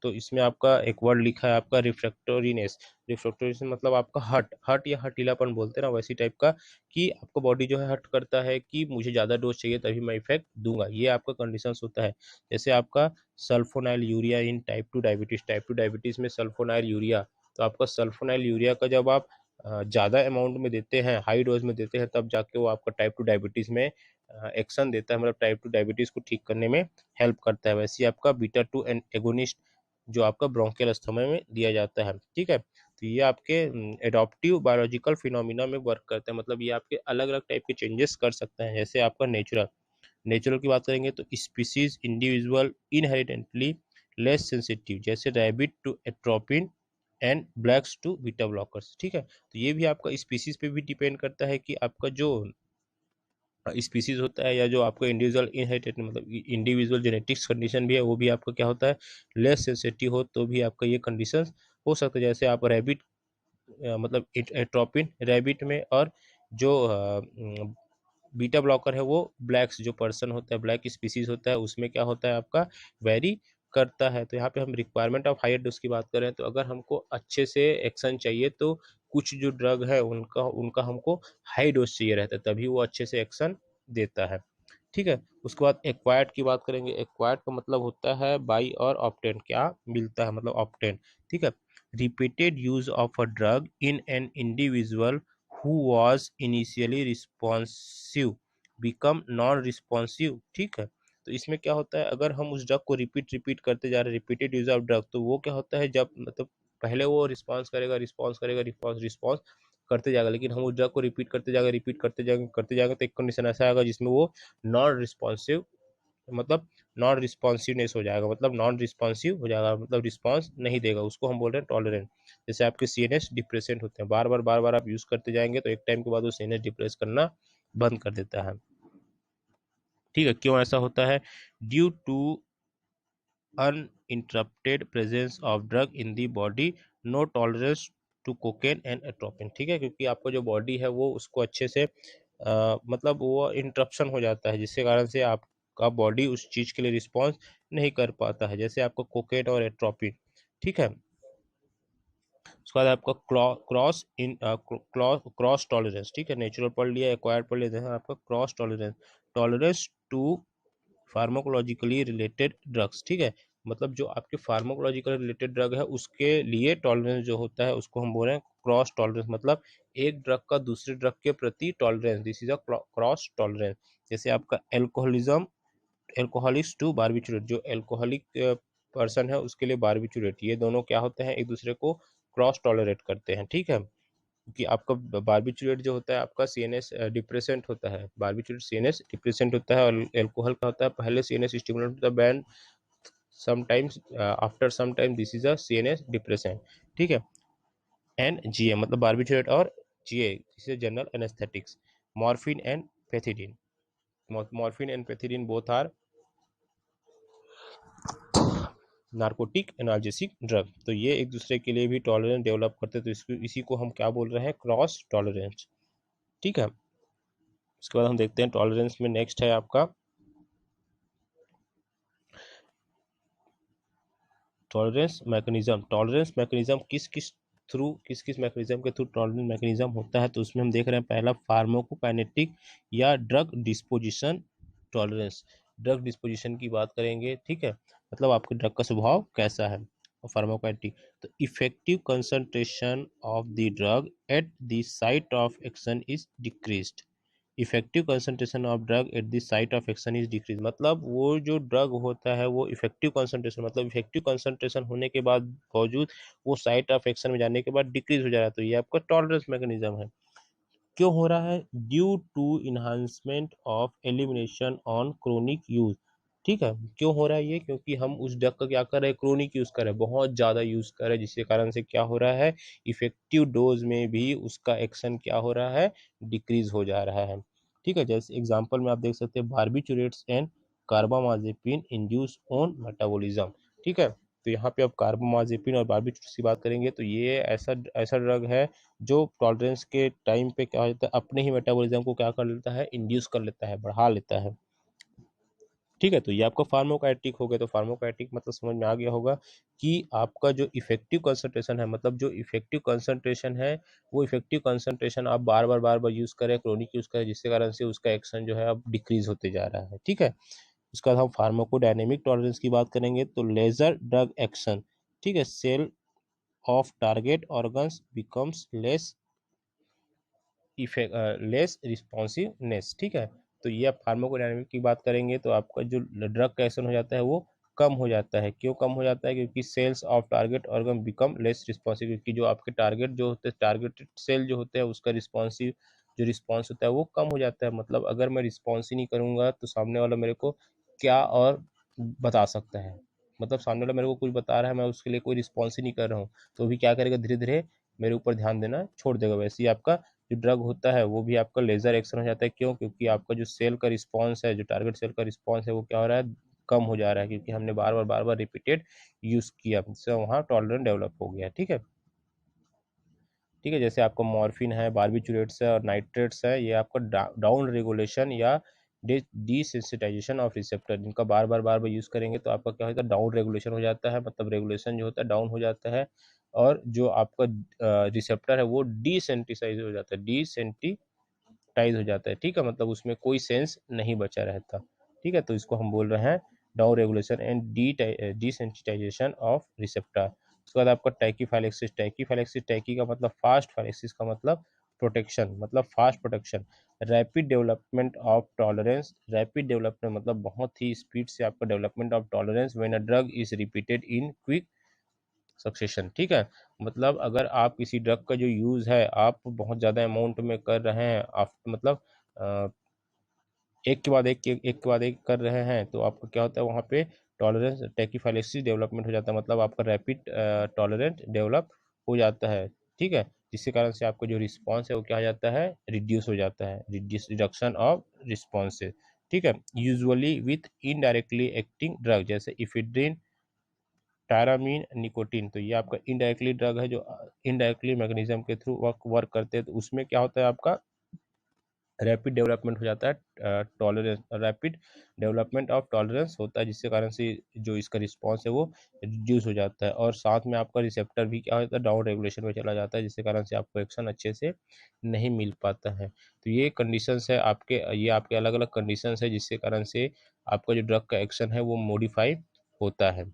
तो इसमें आपका एक वर्ड लिखा है आपका रिफ्रैक्टोरीनेस। रिफ्रैक्टोरीनेस मतलब आपका हट हट या हटीलापन बोलते हैं ना, वैसी टाइप का, कि आपका बॉडी जो है हट करता है कि मुझे ज़्यादा डोज चाहिए तभी मैं इफेक्ट दूंगा, ये आपका कंडीशंस होता है। जैसे आपका sulfonyl urea in type two diabetes में सल्फोनाइल यूरिया, तो आपका सल्फोनाइल यूरिया का जब आप ज़्यादा अमाउंट में देते हैं, हाई डोज में देते हैं, तब जाके वो आपका टाइप टू डायबिटीज़ में एक्शन देता है, मतलब टाइप टू डायबिटीज़ को ठीक करने में हेल्प करता है। वैसे ही आपका बीटा 2 एगोनिस्ट जो आपका ब्रोंकियल अस्थमा में दिया जाता है। ठीक है, तो ये आपके एडॉप्टिव बायोलॉजिकल फिनोमिना में वर्क करता है, मतलब ये आपके अलग अलग टाइप के चेंजेस कर सकते हैं। जैसे आपका नेचुरल की बात करेंगे तो species individual inherently less sensitive, जैसे rabbit to atropine and blacks to beta blockers. ठीक है, तो ये भी आपका स्पीसीज पे भी डिपेंड करता है कि आपका जो स्पीसीज होता है या जो आपका इंडिविजुअल इनहेरिटेड मतलब इंडिविजुअल जेनेटिक्स कंडीशन भी है, वो भी आपका क्या होता है लेस सेंसिटिव हो तो भी आपका ये कंडीशन हो सकता है। जैसे आप रैबिट मतलब एट्रोपिन रैबिट में, और जो बीटा ब्लॉकर है वो ब्लैक्स जो पर्सन होता है, ब्लैक स्पीसीज होता है, उसमें क्या होता है आपका वेरी करता है। तो यहाँ पे हम रिक्वायरमेंट ऑफ हायर डोज की बात करें तो अगर हमको अच्छे से एक्शन चाहिए तो कुछ जो ड्रग है उनका उनका हमको हाई डोज चाहिए रहता है, तभी वो अच्छे से एक्शन देता है। ठीक है, उसके बाद एक्वायर्ड की बात करेंगे। एक्वायर्ड का मतलब होता है बाई और ऑब्टेन, क्या मिलता है मतलब ऑब्टेन। ठीक है, repeated use of a drug in an individual who was initially responsive become non responsive. ठीक है, तो इसमें क्या होता है अगर हम उस ड्रग को रिपीट करते जा रहे हैं, रिपीटेड यूज ऑफ ड्रग, तो वो क्या होता है जब मतलब पहले वो रिस्पॉन्स करते जाएगा, लेकिन हम उस ड्रग को रिपीट करते जाएंगे तो एक कंडीशन ऐसा आएगा जिसमें वो नॉन रिस्पॉन्सिव मतलब नॉन रिस्पॉन्सिवनेस हो जाएगा, मतलब नॉन रिस्पॉन्सिव हो जाएगा, मतलब रिस्पॉन्स नहीं देगा, उसको हम बोल रहे हैं टॉलरेंट। जैसे आपके सीएनएस डिप्रेसेंट होते हैं, बार बार आप यूज करते जाएंगे तो एक टाइम के बाद वो सीएनएस डिप्रेस करना बंद कर देता है। ठीक है, क्यों ऐसा होता है? Due to uninterrupted presence of drug in the body, no tolerance to cocaine and atropine। ठीक है, क्योंकि आपका जो बॉडी है वो उसको अच्छे से मतलब वो इंटरप्शन हो जाता है, जिसके कारण से आपका बॉडी उस चीज के लिए रिस्पॉन्स नहीं कर पाता है, जैसे आपका कोकेन और एट्रोपिन। ठीक है, उसके बाद आपका क्रॉस टॉलरेंस। ठीक है, नेचुरल पढ़ लिया, एक्वायर्ड पढ़ लिया, आपका cross tolerance, tolerance to pharmacologically related drugs. ठीक है, मतलब जो आपके फार्माकोलॉजिकल रिलेटेड ड्रग है उसके लिए टॉलरेंस जो होता है उसको हम बोल रहे हैं क्रॉस टॉलरेंस, मतलब एक ड्रग का दूसरे ड्रग के प्रति tolerance, this is a cross tolerance. जैसे आपका एल्कोहलिज्म, एल्कोहलिक्स टू बार्बिचुरेट, जो एल्कोहलिक पर्सन है उसके लिए बार्बिचुरेट, ये दोनों क्या होते हैं एक दूसरे को क्रॉस टॉलरेट करते हैं। ठीक है, कि आपका बार्बिचुरेट जो होता है आपका सीएनएस डिप्रेसेंट होता है, बार्बिचुरेट सीएनएस डिप्रेसेंट होता है, और अल्कोहल का होता है पहले सीएनएस स्टिमुलेंट होता है band sometimes after some time this is a CNS depressant. ठीक है, एंड जीए मतलब बार्बिचुरेट और GA this is general anaesthetics. Morphine and pethidine, morphine and pethidine both are narcotic analgesic drug, तो ये एक दूसरे के लिए भी टॉलरेंस डेवलप करते हैं, तो इसी को हम क्या बोल रहे हैं क्रॉस टॉलरेंस। ठीक है, उसके बाद हम देखते हैं टॉलरेंस में नेक्स्ट है आपका टॉलरेंस मैकेनिज्म किस किस मैकेनिज्म के थ्रू टॉलरेंस मैकेनिज्म होता है, तो उसमें हम देख रहे हैं पहला फार्माकोकाइनेटिक या drug disposition tolerance. Drug disposition की बात करेंगे, ठीक है, मतलब आपके ड्रग का स्वभाव कैसा है। और फार्माकोकाइनेटिक तो effective concentration of the drug at the site of action is decreased, effective concentration of drug at the site of action is decrease, मतलब वो जो ड्रग होता है वो इफेक्टिव कंसंट्रेशन मतलब इफेक्टिव कंसंट्रेशन होने के बाद बावजूद वो साइट ऑफ एक्शन में जाने के बाद डिक्रीज हो जा रहा है, तो ये आपका टॉलरेंस मैकेनिज्म है। क्यों हो रहा है? Due to enhancement of elimination on chronic use, ठीक है, क्यों हो रहा है ये? क्योंकि हम उस ड्रग का क्या कर रहे हैं, क्रोनिक यूज़ कर रहे हैं, बहुत ज़्यादा यूज़ कर रहे हैं, जिसके कारण से क्या हो रहा है, इफेक्टिव डोज में भी उसका एक्शन क्या हो रहा है, डिक्रीज हो जा रहा है। ठीक है, जैसे एग्जांपल में आप देख सकते हैं barbiturates and carbamazepine induce on metabolism. ठीक है, तो यहाँ पे अब कार्बामाजेपिन और बारबिटूरेट्स की बात करेंगे तो ये ऐसा ऐसा ड्रग है जो टॉलरेंस के टाइम पे क्या होता है, अपने ही मेटाबॉलिज्म को क्या कर लेता है, इंड्यूस कर लेता है, बढ़ा लेता है। ठीक है, तो ये आपका फार्माकोकाइनेटिक हो गया। तो फार्माकोकाइनेटिक मतलब समझ में आ गया होगा कि आपका जो इफेक्टिव कंसंट्रेशन है, मतलब जो इफेक्टिव कंसंट्रेशन है, वो इफेक्टिव कंसंट्रेशन आप बार बार यूज़ करें, क्रोनिक यूज़ करें, जिसके कारण से उसका एक्शन जो है अब डिक्रीज होते जा रहा है। ठीक है, उसके बाद हम फार्माकोडायनेमिक टॉलरेंस की बात करेंगे तो लेजर ड्रग एक्शन। ठीक है, cell of target organs becomes less responsiveness. ठीक है, तो ये आप फार्माकोडायनामिक की बात करेंगे तो आपका जो ड्रग का एक्शन हो जाता है वो कम हो जाता है। क्यों कम हो जाता है? क्योंकि cells of target organ become less responsive, क्योंकि जो आपके टारगेट जो होते हैं, टारगेटेड सेल जो होते हैं, उसका रिस्पॉन्सिव जो रिस्पॉन्स होता है वो कम हो जाता है। मतलब अगर मैं रिस्पॉन्स ही नहीं करूँगा तो सामने वाला मेरे को क्या और बता सकता है, मतलब सामने वाला मेरे को कुछ बता रहा है, मैं उसके लिए कोई रिस्पॉन्स ही नहीं कर रहा हूँ, तो भी क्या करेगा, धीरे धीरे मेरे ऊपर ध्यान देना छोड़ देगा। वैसे ही आपका जो ड्रग होता है वो भी आपका लेजर एक्शन हो जाता है। क्यों? क्योंकि आपका जो सेल का रिस्पॉन्स है, जो टारगेट सेल का रिस्पॉन्स है, वो क्या हो रहा है, कम हो जा रहा है, क्योंकि हमने बार बार रिपीटेड यूज़ किया, इससे वहाँ टॉलरेंस डेवलप हो गया। ठीक है, ठीक है, जैसे आपका मॉर्फिन है, बारबिटूरेट्स है और नाइट्रेट्स है, ये आपका डाउन रेगुलेशन या डिसेंसिटाइजेशन ऑफ रिसेप्टर, इनका बार बार यूज़ करेंगे तो आपका क्या होता है, डाउन रेगुलेशन हो जाता है, मतलब रेगुलेशन जो होता है डाउन हो जाता है, और जो आपका रिसेप्टर है वो डिसेंसिटाइज हो जाता है, डिसेंसिटाइज हो जाता है। ठीक है, मतलब उसमें कोई सेंस नहीं बचा रहता। ठीक है, तो इसको हम बोल रहे हैं down regulation and desensitisation of receptor. उसके बाद आपका टैकीफाइलेक्सिस। टैकीफाइलेक्सिस, टैकी का मतलब फास्ट, फाइलेक्सिस का मतलब प्रोटेक्शन, मतलब fast protection. Rapid development of tolerance, rapid development मतलब बहुत ही स्पीड से आपका development of tolerance when a drug is repeated in quick succession. ठीक है, मतलब अगर आप किसी ड्रग का जो यूज़ है आप बहुत ज़्यादा अमाउंट में कर रहे हैं, आप मतलब अ, एक के बाद एक के बाद एक कर रहे हैं, तो आपका क्या होता है, वहाँ पे टॉलरेंस टैकीफाइलेक्सिस डेवलपमेंट हो जाता है, मतलब आपका रैपिड टॉलरेंट डेवलप हो जाता है। ठीक है, जिसके कारण से आपका जो रिस्पॉन्स है वो क्या हो जाता है, रिड्यूस हो जाता है, रिडक्शन ऑफ रिस्पॉन्सेज। ठीक है, usually with indirectly acting drug, जैसे इफिड्रिन, टायरामीन, निकोटीन, तो ये आपका इनडायरेक्टली ड्रग है जो इनडायरेक्टली मैकेनिज्म के थ्रू वर्क करते हैं। तो उसमें क्या होता है, आपका रैपिड डेवलपमेंट हो जाता है, tolerance, rapid development of tolerance होता है, जिसके कारण से जो इसका रिस्पॉन्स है वो रिड्यूस हो जाता है, और साथ में आपका रिसेप्टर भी क्या होता है, डाउन रेगुलेशन में चला जाता है, जिसके कारण से आपको एक्शन अच्छे से नहीं मिल पाता है। तो ये कंडीशंस है आपके, ये आपके अलग अलग कंडीशंस है जिसके कारण से आपका जो ड्रग का एक्शन है वो मॉडिफाई होता है।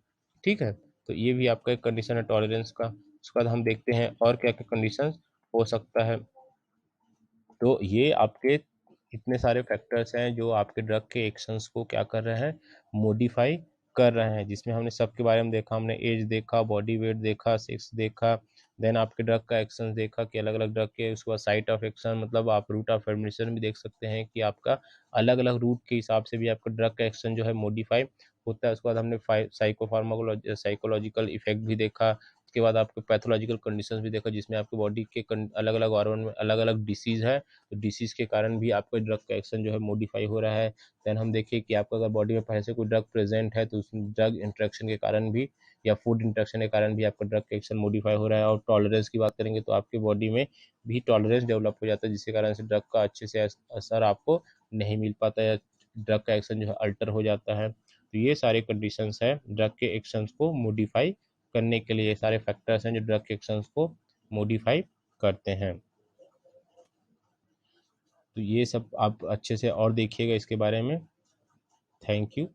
ठीक है, तो ये भी आपका एक कंडीशन है टॉलरेंस का। उसके बाद हम देखते हैं और क्या क्या कंडीशंस हो सकता है। तो ये आपके इतने सारे फैक्टर्स हैं जो आपके ड्रग के एक्शंस को क्या कर रहे हैं, मॉडिफाई कर रहे हैं, जिसमें हमने सबके बारे में देखा, हमने एज देखा, बॉडी वेट देखा, सेक्स देखा, देन आपके ड्रग का एक्शन देखा कि अलग अलग ड्रग के, उसके बाद साइट ऑफ एक्शन, मतलब आप रूट ऑफ एडमिनिस्ट्रेशन भी देख सकते हैं कि आपका अलग अलग रूट के हिसाब से भी आपका ड्रग का एक्शन जो है मॉडिफाई होता है। उसके बाद हमने साइकोलॉजिकल इफेक्ट भी देखा। उसके बाद आपके पैथोलॉजिकल कंडीशंस भी देखा, जिसमें आपके बॉडी के अलग अलग ऑर्गन में अलग अलग डिसीज़ है, तो डिसीज़ के कारण भी आपका ड्रग का एक्शन जो है मॉडिफाई हो रहा है। देन हम देखिए कि आपका अगर बॉडी में पहले से कोई ड्रग प्रेजेंट है तो उस ड्रग इंट्रैक्शन के कारण भी या फूड इंट्रैक्शन के कारण भी आपका ड्रग का एक्शन मॉडिफाई हो रहा है। और टॉलरेंस की बात करेंगे तो आपके बॉडी में भी टॉलरेंस डेवलप हो जाता है, जिसके कारण से ड्रग का अच्छे से असर आपको नहीं मिल पाता या ड्रग का एक्शन जो है अल्टर हो जाता है। तो ये सारे कंडीशंस है ड्रग के एक्शंस को मॉडिफाई करने के लिए, ये सारे फैक्टर्स हैं जो ड्रग के एक्शंस को मॉडिफाई करते हैं। तो ये सब आप अच्छे से और देखिएगा इसके बारे में। Thank you.